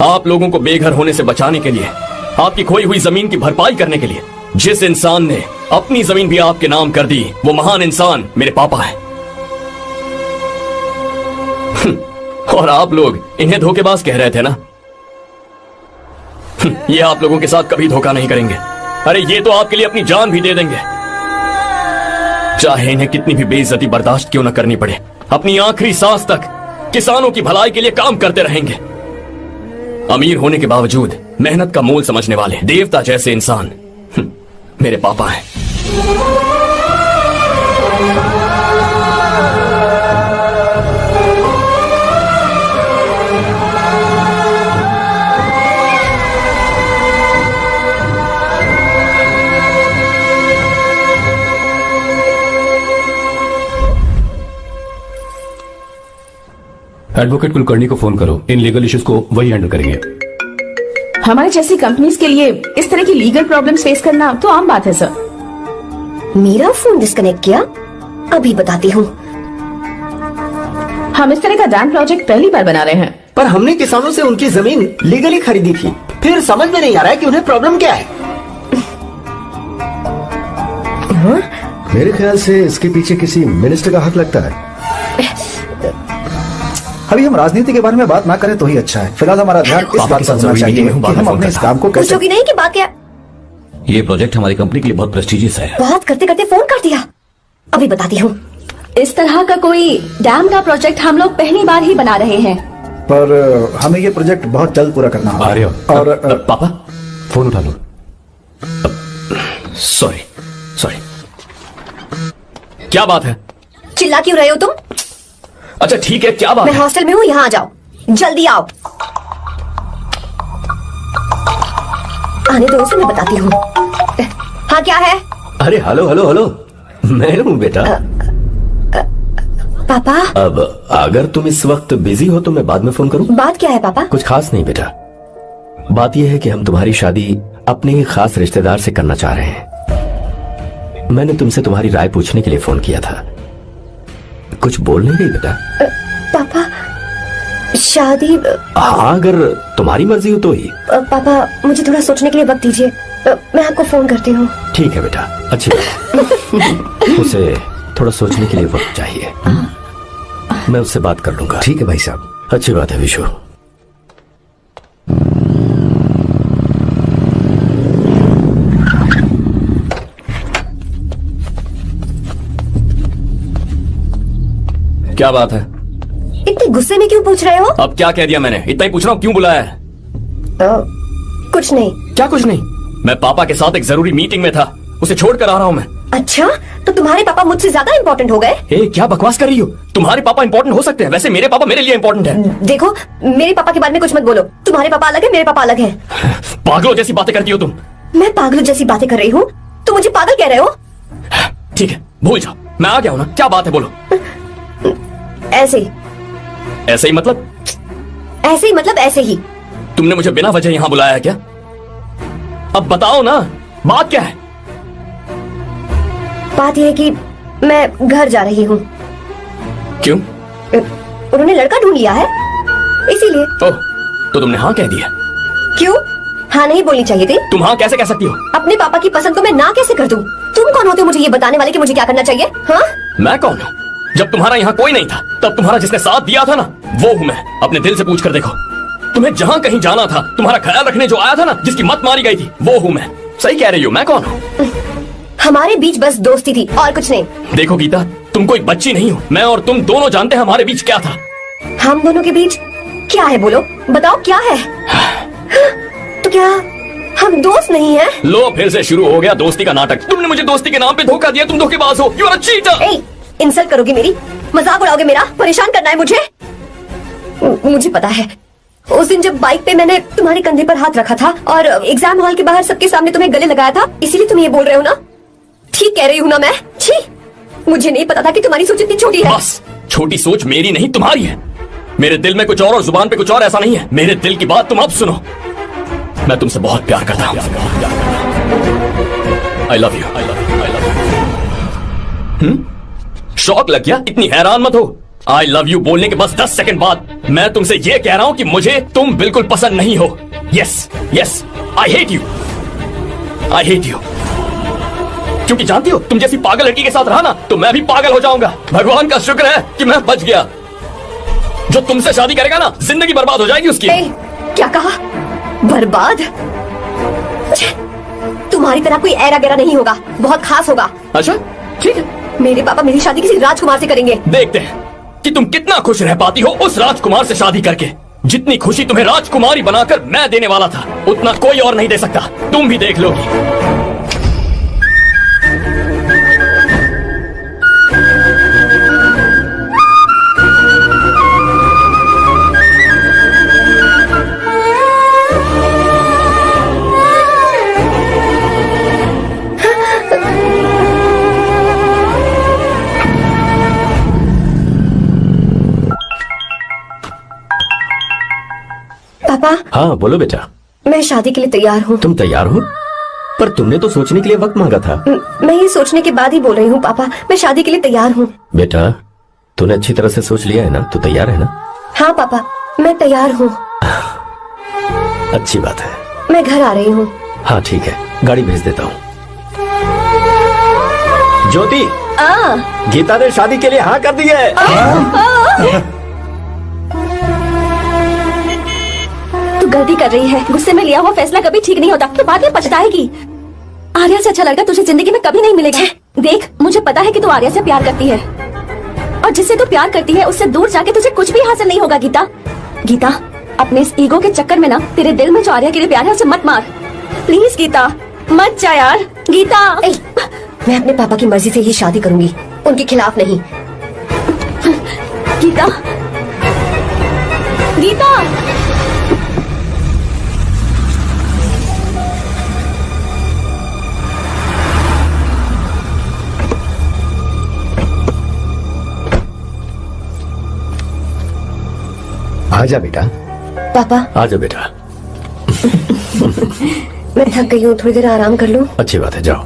आप लोगों को बेघर होने से बचाने के लिए, आपकी खोई हुई जमीन की भरपाई करने के लिए। जिस इंसान ने अपनी जमीन भी आपके नाम कर दी, वो महान इंसान मेरे पापा है। और आप लोग इन्हें धोखेबाज कह रहे थे ना? ये आप लोगों के साथ कभी धोखा नहीं करेंगे। अरे ये तो आपके लिए अपनी जान भी दे देंगे, चाहे इन्हें कितनी भी बेइज्जती बर्दाश्त क्यों न करनी पड़े। अपनी आखिरी सांस तक किसानों की भलाई के लिए काम करते रहेंगे। अमीर होने के बावजूद मेहनत का मोल समझने वाले देवता जैसे इंसान मेरे पापा हैं। एडवोकेट कुलकर्णी को फोन करो, इन लीगल इश्यूज को वही हैंडल करेंगे। हमारी जैसी कंपनीज के लिए इस तरह की लीगल प्रॉब्लम्स फेस करना तो आम बात है सर। मेरा फोन डिस्कनेक्ट किया? अभी बताती हूँ। हम इस तरह का डैम प्रोजेक्ट पहली बार बना रहे हैं। पर हमने किसानों से उनकी जमीन लीगली खरीदी थी, फिर समझ में नहीं आ रहा है कि उन्हें प्रॉब्लम क्या है। मेरे ख्याल से इसके पीछे किसी मिनिस्टर का हक लगता है। अभी हम राजनीति के बारे में बात ना करें तो ही अच्छा है। फिलहाल हमारा ध्यान इस बात पर होना चाहिए कि हम अपने इस काम को कैसे। पूछोगी नहीं कि बात क्या? ये प्रोजेक्ट हमारी कंपनी के लिए बहुत प्रेस्टिजियस है। बात करते करते फोन कर दिया। अभी बताती हूँ। इस तरह का कोई डैम का प्रोजेक्ट हम लोग पहली बार ही बना रहे हैं, पर हमें ये प्रोजेक्ट बहुत जल्द पूरा करना होगा। और पापा फोन उठा लो। सॉरी सॉरी, क्या बात है? चिल्ला क्यों रहे हो तुम? अच्छा ठीक है, क्या बात मैं है? हॉस्टल में हूँ, यहाँ आ जाओ, जल्दी आओ। आने दो उसे, मैं बताती हूँ। हाँ क्या है? अरे हेलो हेलो हेलो, मैं हूँ बेटा। पापा। अब अगर तुम इस वक्त बिजी हो तो मैं बाद में फोन करूँ? बात क्या है पापा? कुछ खास नहीं बेटा, बात यह है कि हम तुम्हारी शादी अपने ही खास रिश्तेदार से करना चाह रहे हैं। मैंने तुमसे तुम्हारी राय पूछने के लिए फोन किया था। कुछ बोल नहीं रही बेटा? पापा शादी। हाँ अगर तुम्हारी मर्जी हो तो ही। पापा मुझे थोड़ा सोचने के लिए वक्त दीजिए, मैं आपको फोन करती हूँ। ठीक है बेटा, अच्छी बात। उसे थोड़ा सोचने के लिए वक्त चाहिए। मैं उससे बात कर लूंगा। ठीक है भाई साहब। अच्छी बात है विशु। क्या बात है? इतने गुस्से में क्यों पूछ रहे हो? अब क्या कह दिया मैंने? इतना ही पूछ रहा हूँ, क्यों बुलाया है? कुछ नहीं। क्या कुछ नहीं? मैं पापा के साथ एक जरूरी मीटिंग में था, उसे छोड़कर आ रहा हूँ मैं। अच्छा, तो तुम्हारे पापा मुझसे ज्यादा इम्पोर्टेंट हो गए? क्या बकवास कर रही हो? तुम्हारे पापा इम्पोर्टेंट हो सकते हैं, वैसे मेरे पापा मेरे लिए इम्पोर्टेंट है। देखो मेरे पापा के बारे में कुछ मत बोलो। तुम्हारे पापा अलग है, मेरे पापा अलग है। पागलों जैसी बातें करती हो तुम। मैं पागलों जैसी बातें कर रही हूँ? तुम मुझे पागल कह रहे हो? ठीक है भूल जाओ, मैं आ गया हूँ ना। क्या बात है बोलो। ऐसे ही। ऐसे ही मतलब? ऐसे ही मतलब ऐसे ही। तुमने मुझे बिना वजह यहाँ बुलाया है क्या? अब बताओ ना, बात क्या है? बात यह है कि मैं घर जा रही हूँ। क्यों? उन्होंने लड़का ढूंढ लिया है, इसीलिए। ओह, तो तुमने हाँ कह दिया? क्यों? हाँ नहीं बोलनी चाहिए थी? तुम हाँ कैसे कह सकती हो? अपने पापा की पसंद को मैं ना कैसे कर दूं? तुम कौन होते हो मुझे ये बताने वाले कि मुझे क्या करना चाहिए? हाँ? मैं कौन हूँ? जब तुम्हारा यहाँ कोई नहीं था तब तुम्हारा जिसने साथ दिया था ना, वो हूँ मैं। अपने दिल से पूछ कर देखो, तुम्हें जहाँ कहीं जाना था, तुम्हारा ख्याल रखने जो आया था ना, जिसकी मत मारी गई थी, वो हूँ मैं। सही कह रही हो, मैं कौन हूँ? हमारे बीच बस दोस्ती थी और कुछ नहीं। देखो गीता, तुम कोई बच्ची नहीं हो। मैं और तुम दोनों जानते हैं हमारे बीच क्या था। हम दोनों के बीच क्या है? बोलो, बताओ क्या है? तो क्या हम दोस्त नहीं हैं? लो फिर से शुरू हो गया दोस्ती का नाटक। तुमने मुझे दोस्ती के नाम पे धोखा दिया, तुम धोखेबाज हो। You are a cheater. Insult करोगे मेरी? मजाक उड़ाओगे मेरा? परेशान करना है मुझे? मुझे पता है उस दिन जब बाइक पे मैंने तुम्हारे कंधे पर हाथ रखा था और एग्जाम हॉल के बाहर सबके सामने तुम्हें गले लगाया था, इसीलिए तुम ये बोल रहे हो ना? ठीक कह रही हूँ ना मैं? छी, मुझे नहीं पता था कि तुम्हारी सोच इतनी छोटी है। बस, छोटी सोच मेरी नहीं तुम्हारी है। मेरे दिल में कुछ और जुबान पे कुछ और, ऐसा नहीं है। मेरे दिल की बात तुम अब सुनो। मैं तुमसे बहुत प्यार करता हूँ। I love you, I love you, I love you. शौक लग गया? इतनी हैरान मत हो। आई लव यू बोलने के बस 10 सेकंड बाद मैं तुमसे ये कह रहा हूं कि मुझे तुम बिल्कुल पसंद नहीं हो। Yes yes, I hate you, I hate you. क्योंकि जानती हो, तुम जैसी पागल लड़की के साथ रहा ना तो मैं भी पागल हो जाऊंगा। भगवान का शुक्र है कि मैं बच गया। जो तुमसे शादी करेगा ना, जिंदगी बर्बाद हो जाएगी उसकी। क्या कहा? बर्बाद? तुम्हारी तरह कोई ऐरा गैरा नहीं होगा, बहुत खास होगा। अच्छा ठीक है, मेरे पापा मेरी शादी किसी राजकुमार से करेंगे। देखते हैं कि तुम कितना खुश रह पाती हो उस राजकुमार से शादी करके। जितनी खुशी तुम्हें राजकुमारी बनाकर मैं देने वाला था, उतना कोई और नहीं दे सकता। तुम भी देख लोगी। पापा। हाँ बोलो बेटा। मैं शादी के लिए तैयार हूँ। तुम तैयार हो? पर तुमने तो सोचने के लिए वक्त मांगा था। मैं ये सोचने के बाद ही बोल रही हूँ पापा, मैं शादी के लिए तैयार हूँ। बेटा तूने अच्छी तरह से सोच लिया है ना? तू तैयार है ना? हाँ पापा, मैं तैयार हूँ। अच्छी बात है। मैं घर आ रही हूँ। हाँ ठीक है, गाड़ी भेज देता हूँ। ज्योति, गीता ने शादी के लिए हाँ कर दी है। तू गलती कर रही है। गुस्से में लिया हुआ फैसला कभी ठीक नहीं होता, तो बाद में पछताएगी। आर्या से अच्छा लड़का तुझे जिंदगी में कभी नहीं मिलेगा। देख, मुझे पता है कि तू आर्या से प्यार करती है, और जिससे तू प्यार करती है उससे दूर जाके तुझे कुछ भी हासिल नहीं होगा। गीता, गीता, अपने इस ईगो के चक्कर में ना तेरे दिल में जो आर्या के लिए प्यार है उसे मत मार। प्लीज गीता, मत जा यार। गीता, मैं अपने पापा की मर्जी से ही शादी करूंगी, उनके खिलाफ नहीं। गीता, गीता। आजा बेटा। पापा। आजा बेटा। मैं थक गई हूँ, थोड़ी देर आराम कर लूँ। अच्छी बात है, जाओ।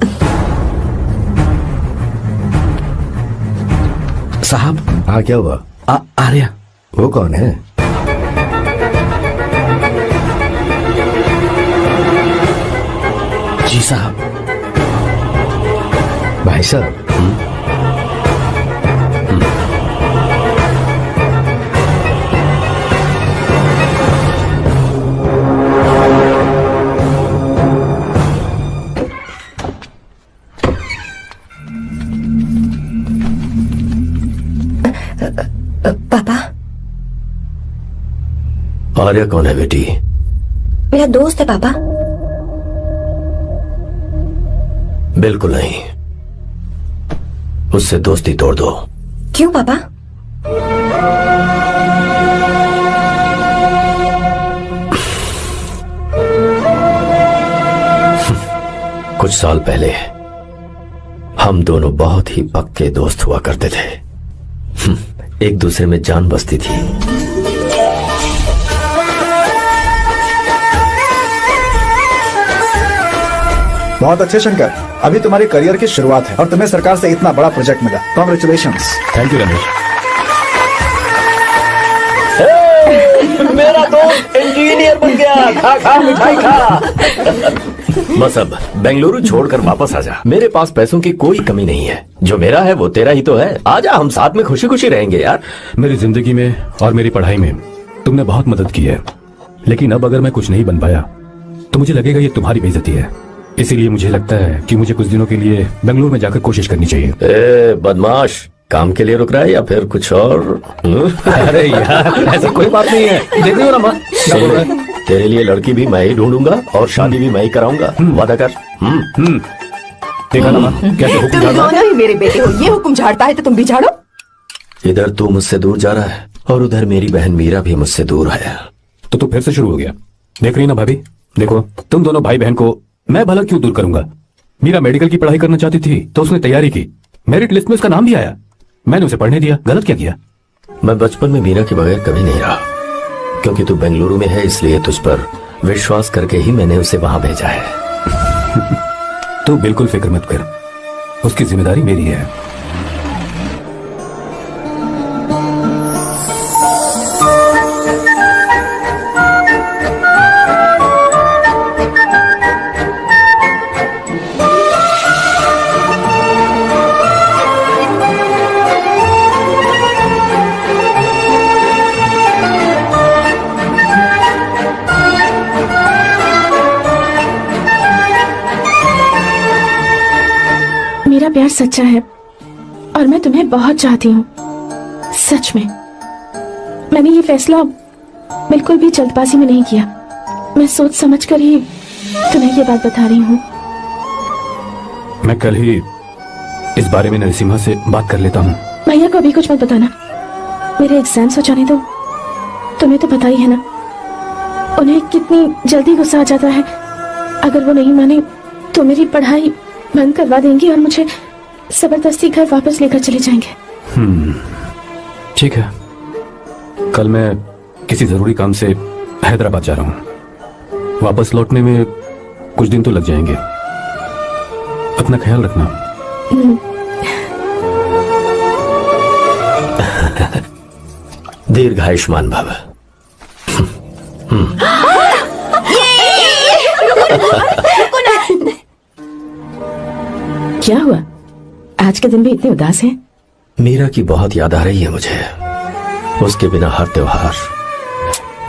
साहब। हाँ क्या हुआ? आर्या। वो कौन है? जी साहब। भाई साहब। पापा। आर्या कौन है बेटी? मेरा दोस्त है पापा। बिल्कुल नहीं, उससे दोस्ती तोड़ दो। क्यों पापा? कुछ साल पहले हम दोनों बहुत ही पक्के दोस्त हुआ करते थे। एक दूसरे में जान बसती थी। बहुत अच्छे शंकर, अभी तुम्हारे करियर की शुरुआत है और तुम्हें सरकार से इतना बड़ा प्रोजेक्ट मिला। कॉन्ग्रेचुलेशंस। Thank you Ramesh. मेरा दोस्त इंजीनियर बन गया। खा खा मिठाई खा। बस अब बेंगलुरु छोड़कर वापस आ जा। मेरे पास पैसों की कोई कमी नहीं है। जो मेरा है वो तेरा ही तो है। आजा, हम साथ में खुशी खुशी रहेंगे यार। मेरी जिंदगी में और मेरी पढ़ाई में तुमने बहुत मदद की है, लेकिन अब अगर मैं कुछ नहीं बन पाया तो मुझे लगेगा ये तुम्हारी बेइज्जती है। इसीलिए मुझे लगता है कि मुझे कुछ दिनों के लिए बेंगलुरु में जाकर कोशिश करनी चाहिए। ए बदमाश, काम के लिए रुक रहा है या फिर कुछ और? अरे यार, ऐसी कोई बात नहीं है। देख रही हो ना माँ, क्या बोल रहा है? तेरे लिए लड़की भी मैं ही ढूंढूंगा और शादी भी मैं ही कराऊंगा। वादा कर। देखा ना माँ, कैसे हुक्म तुम झाड़ता है? दोनों ही मेरे बेटे हो। ये हुक्म झाड़ता है तो तुम भी झाड़ो। इधर तू मुझसे दूर जा रहा है और उधर मेरी बहन मीरा भी मुझसे दूर है। तो तू फिर से शुरू हो गया। देख रही ना भाभी, देखो तुम दोनों भाई बहन को मैं भला क्यों दूर करूंगा। मीरा मेडिकल की पढ़ाई करना चाहती थी तो उसने तैयारी की, मेरिट लिस्ट में उसका नाम भी आया, मैंने उसे पढ़ने दिया। गलत क्या किया? मैं बचपन में मीरा के बगैर कभी नहीं रहा, क्योंकि तू बेंगलुरु में है इसलिए तुझ पर विश्वास करके ही मैंने उसे वहां भेजा है। तू बिल्कुल फिक्र मत कर, उसकी जिम्मेदारी मेरी है। मेरा प्यार सच्चा है और मैं तुम्हें बहुत चाहती हूँ, सच में। मैंने ये फैसला बिल्कुल भी जल्दबाजी में नहीं किया, मैं सोच समझ कर ही तुम्हें ये बात बता रही हूँ। मैं कल ही इस बारे में नरसिम्हा से बात कर लेता हूँ। भैया को अभी कुछ मत बताना, मेरे एग्जाम्स हो जाने दो। तुम्हें तो पता ही है ना उन्हें कितनी जल्दी गुस्सा आ जाता है। अगर वो नहीं माने तो मेरी पढ़ाई बंद करवा देंगे और मुझे जबरदस्ती घर वापस लेकर चले जाएंगे। ठीक है, कल मैं किसी जरूरी काम से हैदराबाद जा रहा हूँ, वापस लौटने में कुछ दिन तो लग जाएंगे। अपना ख्याल रखना। दीर्घायुष्मान भव। क्या हुआ, आज के दिन भी इतने उदास हैं? मीरा की बहुत याद आ रही है मुझे। उसके बिना हर त्योहार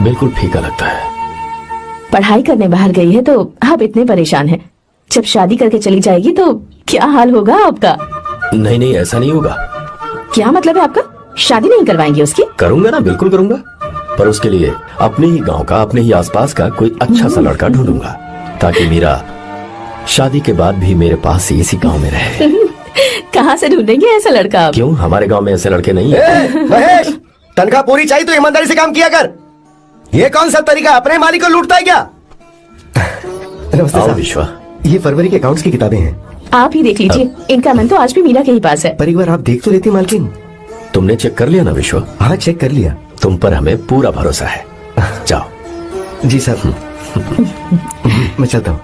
बिल्कुल फीका लगता है। पढ़ाई करने बाहर गई है तो आप इतने परेशान हैं। जब शादी करके चली जाएगी तो क्या हाल होगा आपका? नहीं नहीं, ऐसा नहीं होगा। क्या मतलब है आपका? शादी नहीं करवाएंगे उसकी? करूंगा ना, बिल्कुल करूंगा, पर उसके लिए अपने ही गांव का, अपने ही आसपास का कोई अच्छा सा लड़का ढूंढूंगा ताकि मीरा शादी के बाद भी मेरे पास ही इसी गांव में रहे। कहाँ से ढूंढेंगे ऐसा लड़का आप? क्यों, हमारे गांव में ऐसे लड़के नहीं है? महेश, तनख्वाह पूरी चाहिए तो ईमानदारी से काम किया कर। ये कौन सा तरीका, अपने मालिक को लूटता है क्या? नमस्ते आओ साहब। विश्वा। ये फरवरी के अकाउंट्स की किताबें हैं। आप ही देख लीजिए, इनका मन तो आज भी मीरा के ही पास है। पर एक बार आप देख तो लेती मालकिन। तुमने चेक कर लिया ना विश्वा? हाँ, चेक कर लिया। तुम पर हमें पूरा भरोसा है। जाओ। जी साहब। मैं चलता हूँ।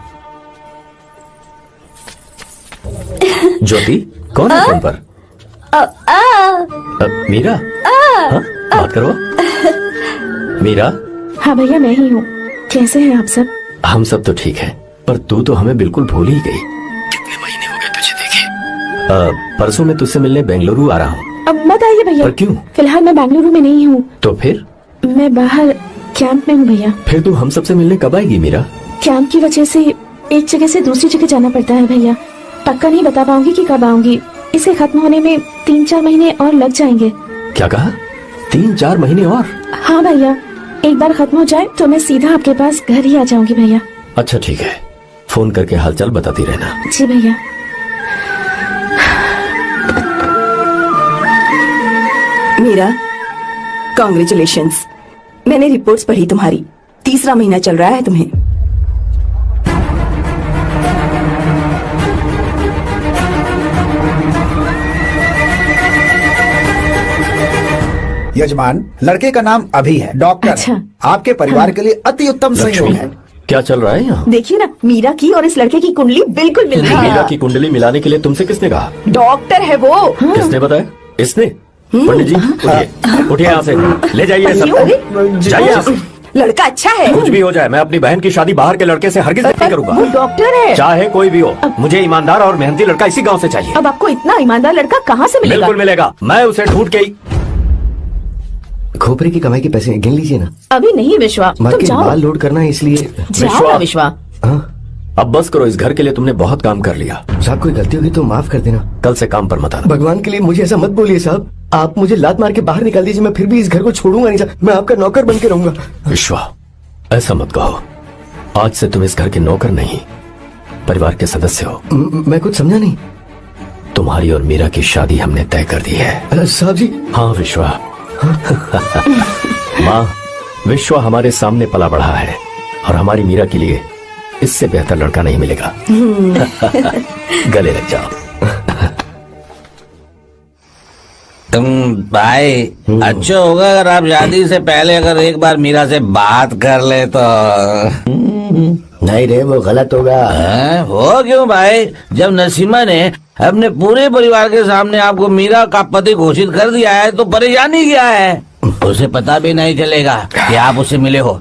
ज्योति, कौन है फोन पर? मीरा? हाँ, बात करो। मीरा? हाँ भैया, मैं ही हूँ। कैसे हैं आप सब? हम सब तो ठीक है, पर तू तो हमें बिल्कुल भूल ही गई। कितने महीने हो गए तुझे देखे। परसों मैं तुझसे मिलने बेंगलुरु आ रहा हूँ। अब मत आइए भैया। पर क्यों? फिलहाल मैं बेंगलुरु में नहीं हूँ। तो फिर? मैं बाहर कैंप में हूँ भैया। फिर तू हम सबसे मिलने कब आएगी मीरा? कैंप की वजह से एक जगह से दूसरी जगह जाना पड़ता है भैया। पक्का नहीं बता पाऊंगी कि कब आऊंगी। इसे खत्म होने में 3-4 महीने और लग जाएंगे। क्या कहा? 3-4 महीने और? हाँ भैया, एक बार खत्म हो जाए तो मैं सीधा आपके पास घर ही आ जाऊंगी भैया। अच्छा ठीक है, फोन करके हालचाल बताती रहना। जी भैया। मीरा, कॉन्ग्रेचुलेशंस। मैंने रिपोर्ट्स पढ़ी तुम्हारी। 3रा महीना चल रहा है तुम्हें। यजमान, लड़के का नाम अभी है, डॉक्टर। अच्छा। आपके परिवार के लिए अति उत्तम संयोग है। क्या चल रहा है यहाँ? देखिए ना, मीरा की और इस लड़के की कुंडली बिल्कुल मिल रही है। मीरा की कुंडली मिलाने के लिए तुमसे किसने कहा? डॉक्टर है वो। किसने बताया? इसने? पंडित जी उठिए, उठिए यहाँ से, ले जाइए सब, जाइए यहाँ से। लड़का अच्छा है। कुछ भी हो जाए, मैं अपनी बहन की शादी बाहर के लड़के से हरगिज नहीं करूंगा। वो डॉक्टर है। चाहे कोई भी हो, मुझे ईमानदार और मेहनती लड़का इसी गांव से चाहिए। अब आपको इतना ईमानदार लड़का कहाँ से मिलेगा? बिल्कुल मिलेगा, मैं उसे ढूंढ के ही। खोपरे की कमाई के पैसे गिन लीजिए ना। अभी नहीं विश्वा, तुम मालकिन, जाओ। माल लोड करना है इसलिए। जाओ ना विश्वा। हाँ? अब बस करो, इस घर के लिए तुमने बहुत काम कर लिया। साहब, कोई गलती होगी तो माफ कर देना। कल से काम पर मत आना। भगवान के लिए मुझे ऐसा मत बोलिए साहब। आप मुझे लात मार के बाहर निकाल दीजिए, मैं फिर भी इस घर को छोड़ूंगा नहीं साहब। मैं आपका नौकर बन के रहूंगा। विश्वा, ऐसा मत कहो। आज से तुम इस घर के नौकर नहीं, परिवार के सदस्य हो। मैं कुछ समझा नहीं। तुम्हारी और मीरा की शादी हमने तय कर दी है। साहब जी। हाँ विश्वा। माँ, विश्व हमारे सामने पला बढ़ा है और हमारी मीरा के लिए इससे बेहतर लड़का नहीं मिलेगा। गले लग जाओ। तुम भाई अच्छा होगा अगर आप शादी से पहले अगर एक बार मीरा से बात कर ले तो। नहीं रे, वो गलत होगा। हो क्यों भाई? जब नसीमा ने अपने पूरे परिवार के सामने आपको मीरा का पति घोषित कर दिया है तो परेशानी क्या है? उसे पता भी नहीं चलेगा कि आप उससे मिले हो।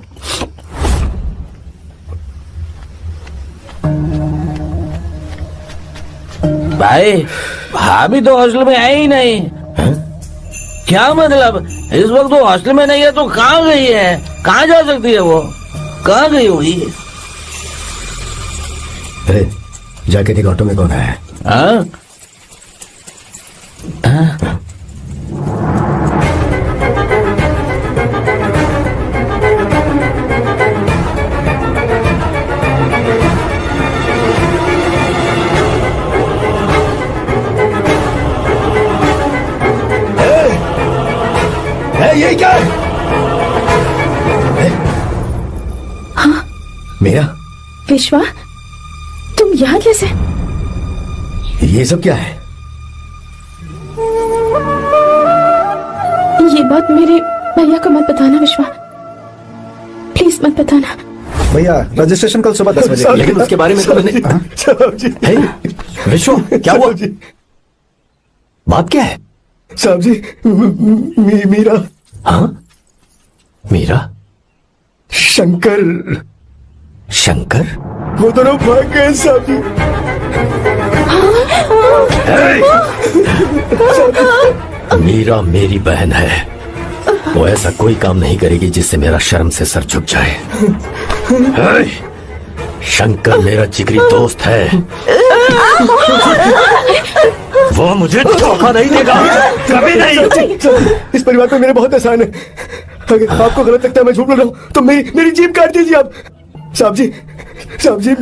भाई भाभी तो हॉस्टल में है ही नहीं। क्या मतलब? इस वक्त वो हॉस्टल में नहीं है तो कहाँ गई है? कहाँ जा सकती है वो? कहाँ गई होगी? अरे जाके देख ऑटो में कौन है। हाँ? ये क्या है? हाँ? मीरा, विश्वा, तुम यहाँ कैसे? ये सब क्या है? ये बात मेरे भैया को मत बताना विश्वा, प्लीज मत बताना। भैया रजिस्ट्रेशन कल सुबह 10 बजे। लेकिन उसके बारे में तो विश्व क्या हुआ? बात क्या है? साहब जी, मीरा। हाँ? मीरा? शंकर। शंकर? वो दोनों भाग गए साहब जी। मीरा मेरी बहन है, वो ऐसा कोई काम नहीं करेगी जिससे मेरा शर्म से सर झुक जाए। शंकर मेरा जिगरी दोस्त है, वो मुझे धोखा नहीं देगा, कभी नहीं। इस परिवार में मेरे बहुत एहसान है। अगर आपको गलत लगता है मैं झूठ बोल रहा हूँ तो मेरी जीभ काट दीजिए आप। साहब जी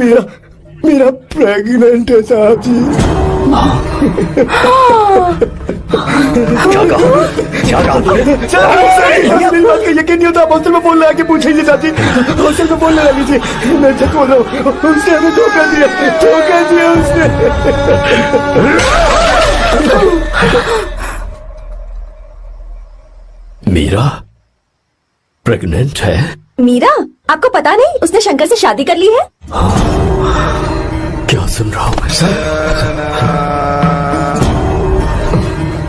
मेरा प्रेग्नेंट है साहब जी। क्या कहा तूने? मेरी बात का यकीन नहीं होता, आप हॉस्टल में बोल रहे आके पूछेंगे साहब जी, हॉस्टल में बोलने लगी थी। मैं सच बोल रहा हूँ, उसने हमें धोखा दिया उसने। मीरा प्रेग्नेंट है? मीरा, आपको पता नहीं उसने शंकर से शादी कर ली है? क्या सुन रहा हूँ मैं?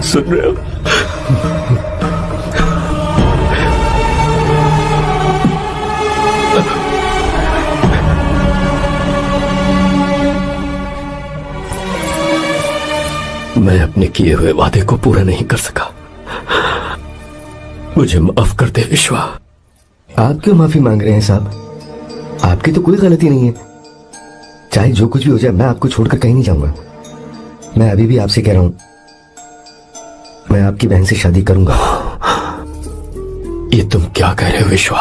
सुन रहे हो? मैं अपने किए हुए वादे को पूरा नहीं कर सका, मुझे माफ कर दे विश्वा। आप क्यों माफी मांग रहे हैं साहब? आपकी तो कोई गलती नहीं है। चाहे जो कुछ भी हो जाए, मैं आपको छोड़कर कहीं नहीं जाऊंगा। मैं अभी भी आपसे कह रहा हूं, मैं आपकी बहन से शादी करूंगा। ये तुम क्या कह रहे हो विश्वा?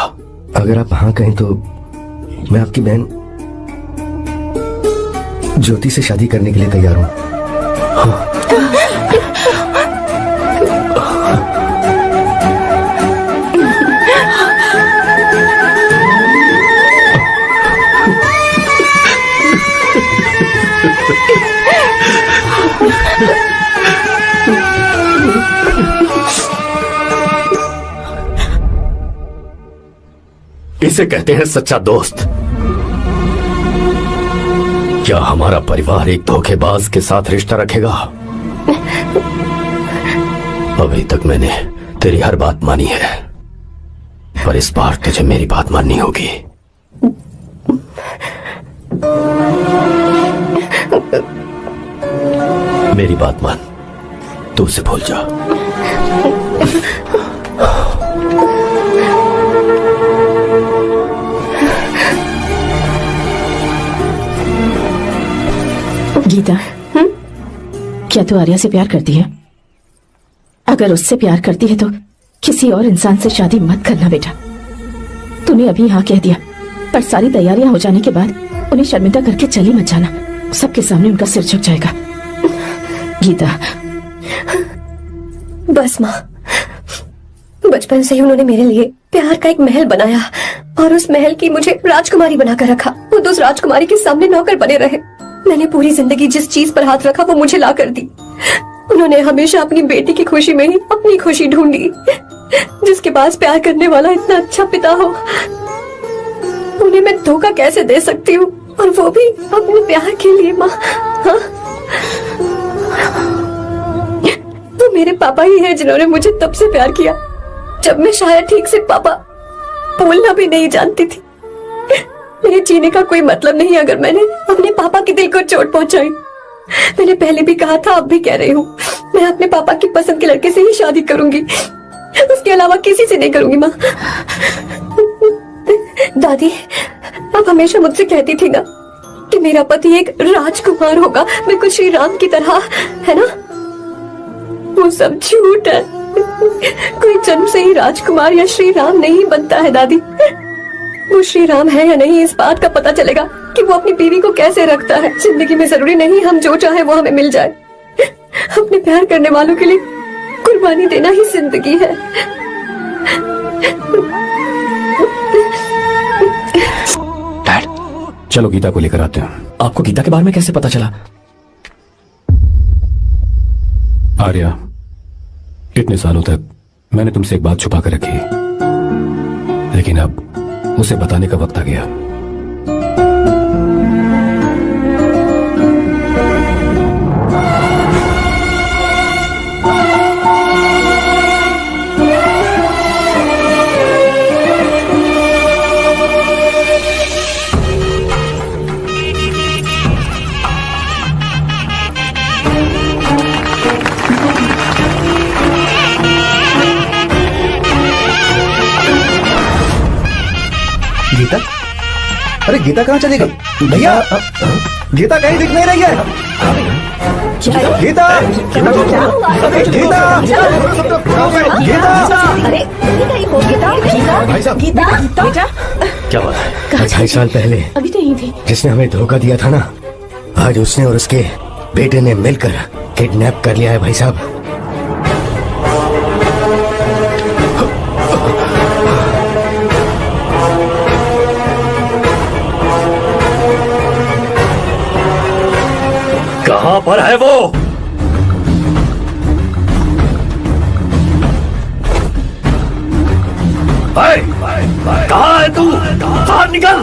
अगर आप हाँ कहें तो मैं आपकी बहन ज्योति से शादी करने के लिए तैयार हूं। इसे कहते हैं सच्चा दोस्त। क्या हमारा परिवार एक धोखेबाज के साथ रिश्ता रखेगा? अभी तक मैंने तेरी हर बात मानी है, पर इस बार तुझे मेरी बात माननी होगी। मेरी बात मान, तू उसे भूल जा। गीता, क्या तू आर्या से प्यार करती है? अगर उससे प्यार करती है तो किसी और इंसान से शादी मत करना बेटा। तूने अभी हाँ कह दिया, पर सारी तैयारियां हो जाने के बाद उन्हें शर्मिंदा करके चली मत जाना, सबके सामने उनका सिर झुक जाएगा। गीता, बस माँ, बचपन से ही उन्होंने मेरे लिए प्यार का एक महल बनाया और उस महल की मुझे राजकुमारी बनाकर रखा। वो उस राजकुमारी के सामने नौकर बने रहे। मैंने पूरी जिंदगी जिस चीज पर हाथ रखा वो मुझे ला कर दी। उन्होंने हमेशा अपनी बेटी की खुशी में ही अपनी खुशी ढूंढी। जिसके पास प्यार करने वाला इतना अच्छा पिता हो, उन्हें मैं धोखा कैसे दे सकती हूँ, और वो भी अपने प्यार के लिए। माँ, हाँ? वो मेरे पापा ही हैं जिन्होंने मुझे तब से प्यार किया जब मैं शायद ठीक से पापा बोलना भी नहीं जानती थी। मेरे जीने का कोई मतलब नहीं अगर मैंने अपने पापा के दिल को चोट पहुंचाई। मैंने पहले भी कहा था, अब भी कह रही हूँ, मैं अपने पापा की पसंद के लड़के से ही शादी करूंगी, उसके अलावा किसी से नहीं करूंगी। माँ, दादी आप हमेशा मुझसे कहती थी ना कि मेरा पति एक राजकुमार होगा, बिल्कुल श्री राम की तरह, है ना? वो सब झूठ है। कोई जन्म से ही राजकुमार या श्री राम नहीं बनता है दादी। वो श्री राम है या नहीं, इस बात का पता चलेगा कि वो अपनी बीवी को कैसे रखता है। जिंदगी में जरूरी नहीं हम जो चाहे वो हमें मिल जाए। अपने प्यार करने वालों के लिए कुर्बानी देना ही जिंदगी है। डैड, चलो गीता को लेकर आते हैं। आपको गीता के बारे में कैसे पता चला? आर्या, इतने सालों तक मैंने तुमसे एक बात छुपा कर रखी, लेकिन अब उसे बताने का वक्त आ गया। गीता? अरे गीता कहाँ चली गई? भैया, गीता कहीं दिख नहीं रही है। गीता, गीता, गीता, अरे भाई साहब, बेटा क्या बात है? 2.5 साल पहले अभी तो यही थे। जिसने हमें धोखा दिया था ना, आज उसने और उसके बेटे ने मिलकर किडनैप कर लिया है भाई साहब। कहां पर है वो? कहां है तू? बाहर निकल!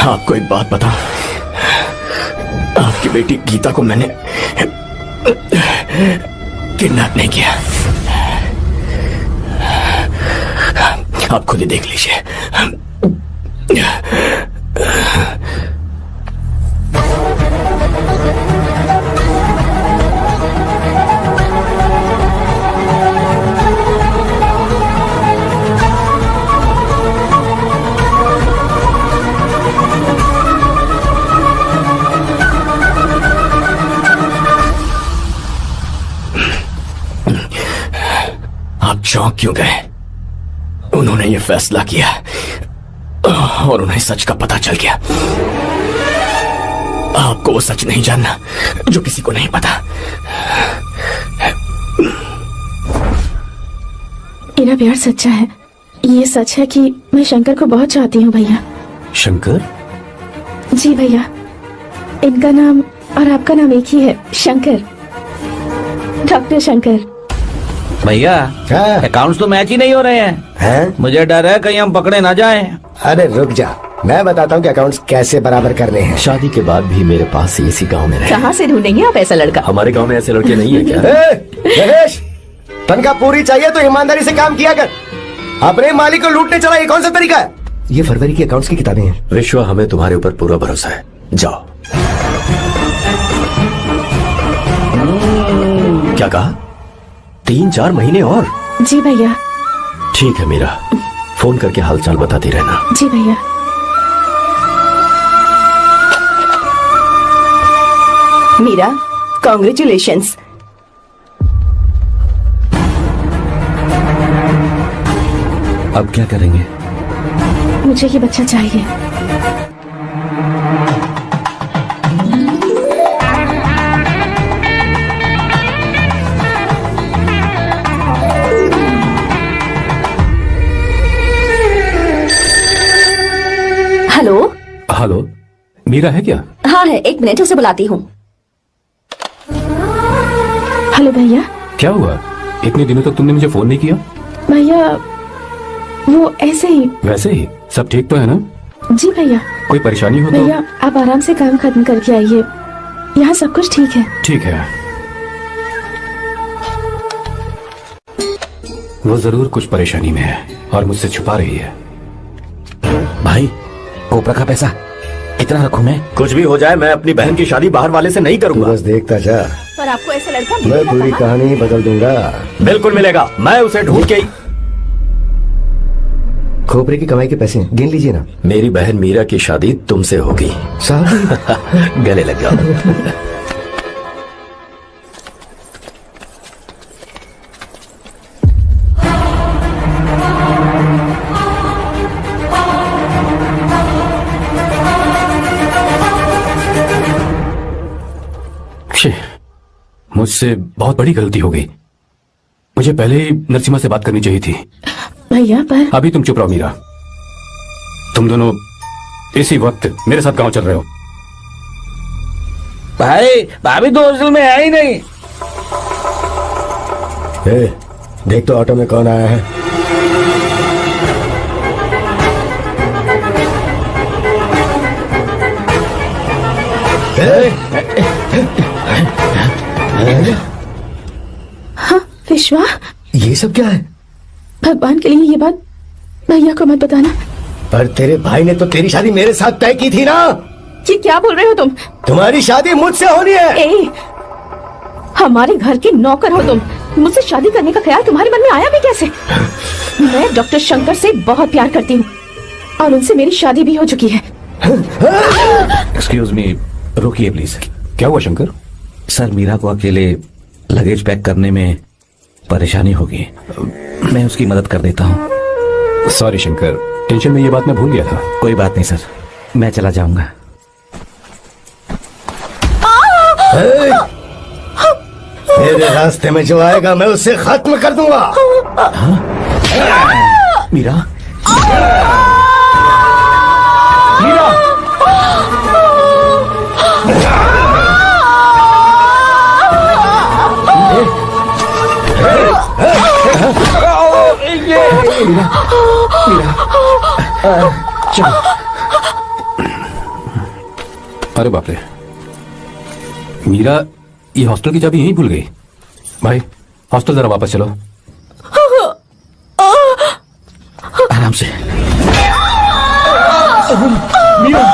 आपको एक बात बता, आपकी बेटी गीता को मैंने किडनैप नहीं किया। आप खुद ही देख लीजिए। आप चौंक क्यों गए? उन्होंने ये फैसला किया और उन्हें सच का पता चल गया। आपको वो सच नहीं जानना जो किसी को नहीं पता। मेरा प्यार सच्चा है। ये सच है कि मैं शंकर को बहुत चाहती हूँ भैया। शंकर? जी भैया, इनका नाम और आपका नाम एक ही है, शंकर, डॉक्टर शंकर। भैया अकाउंट्स तो मैच ही नहीं हो रहे हैं। मुझे डर है कहीं हम पकड़े ना जाएं। अरे रुक जा, मैं बताता हूँ कि अकाउंट्स कैसे बराबर करने हैं। शादी के बाद भी मेरे पास इसी गांव में रहे। कहाँ से ढूंढेंगे आप ऐसा लड़का? हमारे गांव में ऐसे लड़के नहीं है क्या? महेश, तनख्वाह पूरी चाहिए तो ईमानदारी से काम किया कर। अपने मालिक को लूटने चला, ये कौन सा तरीका है? ये फरवरी की अकाउंट्स की किताबें हैं। विश्वा, हमें तुम्हारे ऊपर पूरा भरोसा है। जाओ। क्या कहा? 3-4 महीने और? जी भैया। ठीक है मीरा, फोन करके हालचाल बताती रहना। जी भैया। मीरा, कॉन्ग्रेचुलेशंस। अब क्या करेंगे? मुझे ये बच्चा चाहिए। हेलो। हेलो, मीरा है क्या? हाँ है, 1 मिनट, उसे बुलाती हूँ। हेलो भैया। क्या हुआ? इतने दिनों तक तुमने मुझे फोन नहीं किया? भैया वो ऐसे ही। वैसे ही सब ठीक तो है ना? जी भैया। कोई परेशानी हो तो? भैया आप आराम से काम खत्म करके आइए, यहाँ सब कुछ ठीक है। ठीक है। वो जरूर कुछ परेशानी में है और मुझसे छुपा रही है। भाई, कोपरा का पैसा इतना रखूं मैं? कुछ भी हो जाए, मैं अपनी बहन की शादी बाहर वाले से नहीं करूंगा। बस देखता जा, पर आपको ऐसा लड़का मैं पूरी कहानी बदल दूंगा। बिल्कुल मिलेगा, मैं उसे ढूंढ के ही। खोपरे की कमाई के पैसे गिन लीजिए ना। मेरी बहन मीरा की शादी तुमसे होगी। साहब गले लग जाओ। मुझसे बहुत बड़ी गलती हो गई। मुझे पहले ही नरसिम्हा से बात करनी चाहिए थी। भैया पर अभी तुम चुप रहो मीरा। तुम दोनों इसी वक्त मेरे साथ गांव चल रहे हो। भाई, भाभी तो हॉस्टल में है ही नहीं। देख तो ऑटो में कौन आया है। हाँ विश्वा, ये सब क्या है? भगवान के लिए ये बात भैया को मत बताना। पर तेरे भाई ने तो तेरी शादी मेरे साथ तय की थी ना। ये क्या बोल रहे हो तुम? तुम्हारी शादी मुझसे होनी है। हमारे घर के नौकर हो तुम, मुझसे शादी करने का ख्याल तुम्हारे मन में आया भी कैसे? मैं डॉक्टर शंकर से बहुत प्यार करती हूँ और उनसे मेरी शादी भी हो चुकी है। एक्सक्यूज मी, रुकिए प्लीज। क्या हुआ शंकर? सर, मीरा को अकेले लगेज पैक करने में परेशानी होगी, मैं उसकी मदद कर देता हूँ। सॉरी शंकर, टेंशन में ये बात मैं भूल गया था। कोई बात नहीं सर, मैं चला जाऊंगा। मेरे रास्ते में जो आएगा मैं उसे खत्म कर दूंगा। मीरा, मीरा, अरे बाप रे, मीरा ये हॉस्टल की चाबी यहीं भूल गई। भाई हॉस्टल जरा वापस चलो। आराम से। मीरा,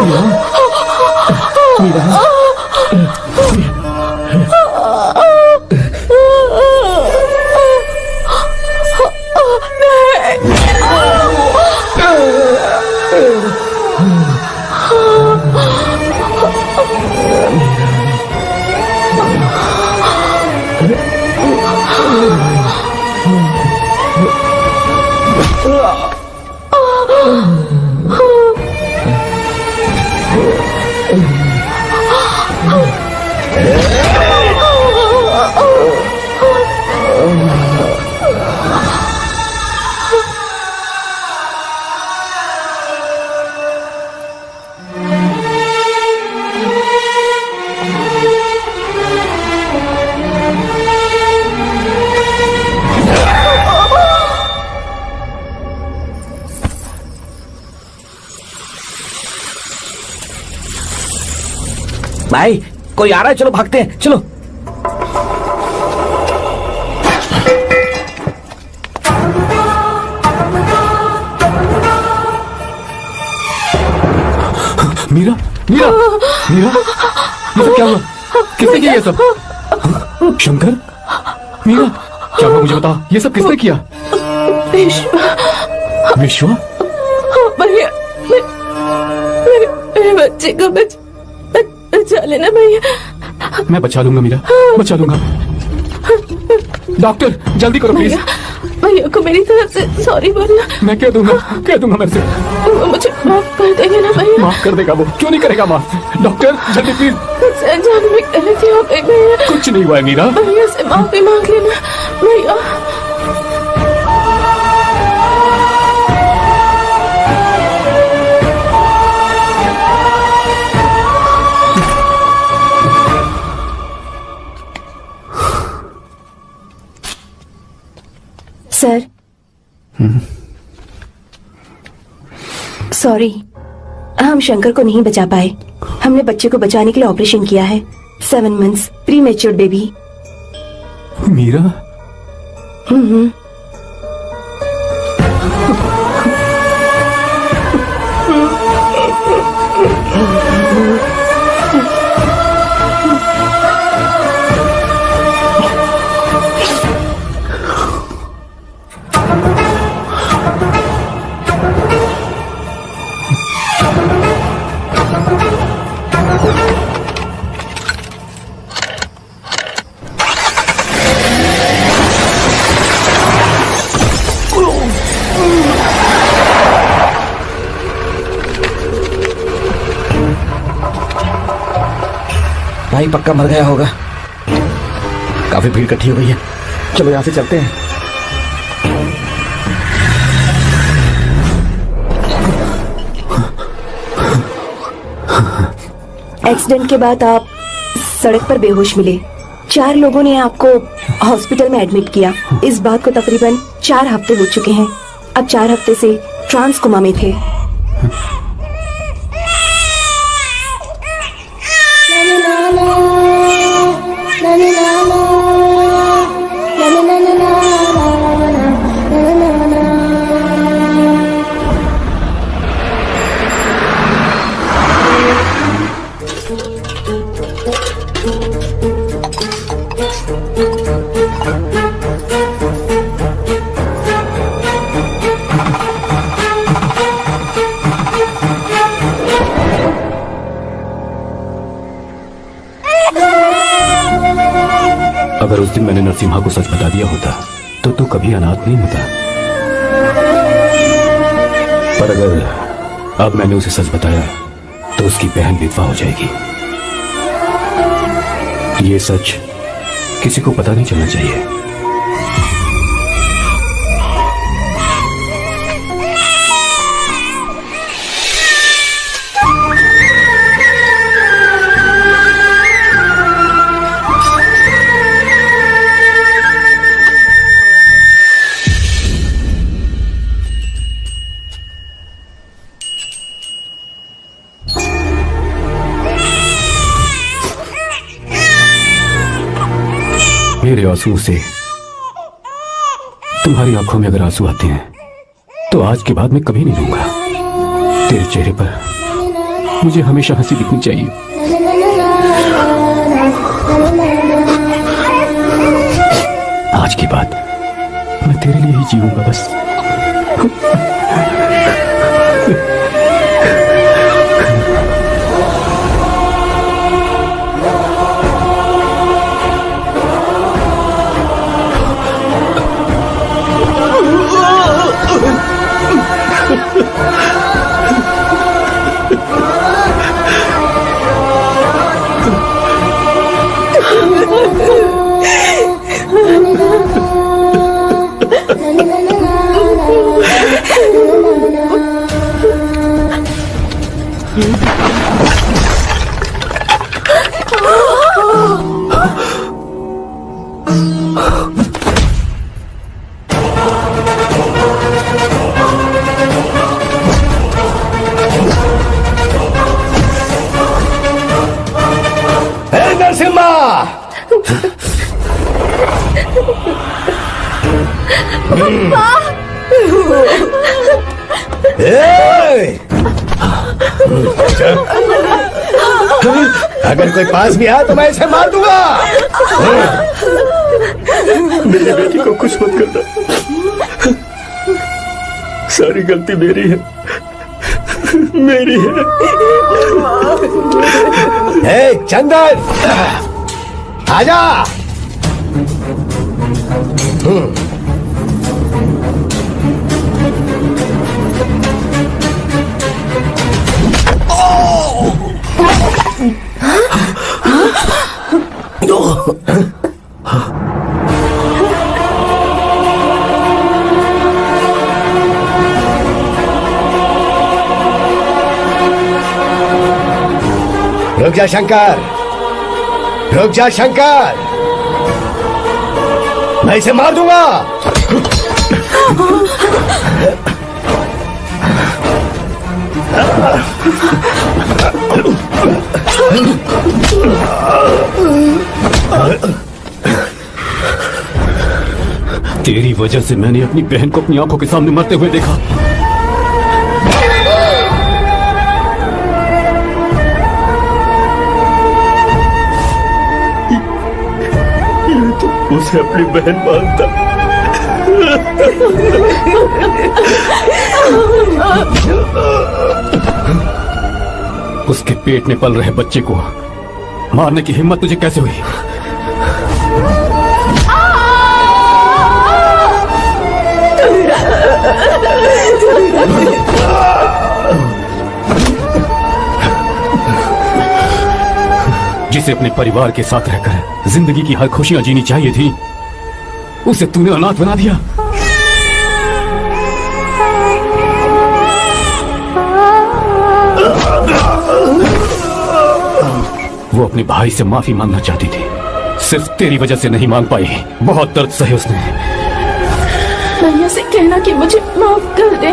मीरा, मीरा। भाई कोई आ रहा है, चलो भागते हैं, चलो। मीरा, मीरा, मीरा, ये सब क्या हुआ? किसने किया ये सब? शंकर, मीरा, क्या हुआ मुझे बता, ये सब किसने किया? विश्वा? भैया, मेरे बच्चे को बचा लेना भैया। मैं बचा लूंगा मीरा, बचा लूंगा। डॉक्टर जल्दी करो प्लीज। भैया को मेरी तरफ से सॉरी बोलना। मैं कह दूंगा मेरे से। वो मुझे माफ कर देंगे ना भैया? माफ कर देगा वो, क्यों नहीं करेगा माफ? डॉक्टर जल्दी प्लीज। जान में गलती हो गई भैया। कुछ नहीं हुआ है मीरा। भैया से माफी मांग लेना भैया। सर, सॉरी, हम शंकर को नहीं बचा पाए। हमने बच्चे को बचाने के लिए ऑपरेशन किया है। 7 months pre matured baby. Meera, भाई पक्का मर गया होगा। काफी भीड़ इकट्ठी हो गई है, चलो यहां से चलते हैं। एक्सीडेंट के बाद आप सड़क पर बेहोश मिले। 4 लोगों ने आपको हॉस्पिटल में एडमिट किया। इस बात को तकरीबन 4 हफ्ते हो चुके हैं। अब 4 हफ्ते से ट्रांस कोमा में थे। अगर उस दिन मैंने नरसिम्हा को सच बता दिया होता तो तू कभी अनाथ नहीं होता। पर अगर अब मैंने उसे सच बताया तो उसकी बहन विधवा हो जाएगी। ये सच किसी को पता नहीं चलना चाहिए। मेरे आंसुओं से तुम्हारी आंखों में अगर आंसू आते हैं तो आज के बाद मैं कभी नहीं लूंगा। तेरे चेहरे पर मुझे हमेशा हंसी दिखनी चाहिए। आज के बाद मैं तेरे लिए ही जीऊंगा बस। अगर कोई पास भी आया तो मैं इसे मार दूंगा। मेरी बेटी को कुछ मत करना, सारी गलती मेरी है, मेरी है। चंदन आजा। रुक जा शंकर, रुक जा शंकर, मैं इसे मार दूंगा। तेरी वजह से मैंने अपनी बहन को अपनी आंखों के सामने मरते हुए देखा। उसे अपनी बहन मानता। उसके पेट में पल रहे बच्चे को मारने की हिम्मत तुझे कैसे हुई? जिसे अपने परिवार के साथ रहकर जिंदगी की हर खुशियां जीनी चाहिए थी, उसे तूने अनाथ बना दिया। वो अपने भाई से माफी मांगना चाहती थी, सिर्फ तेरी वजह से नहीं मांग पाई। बहुत दर्द सहे उसने। भैया से कहना कि मुझे माफ कर दे।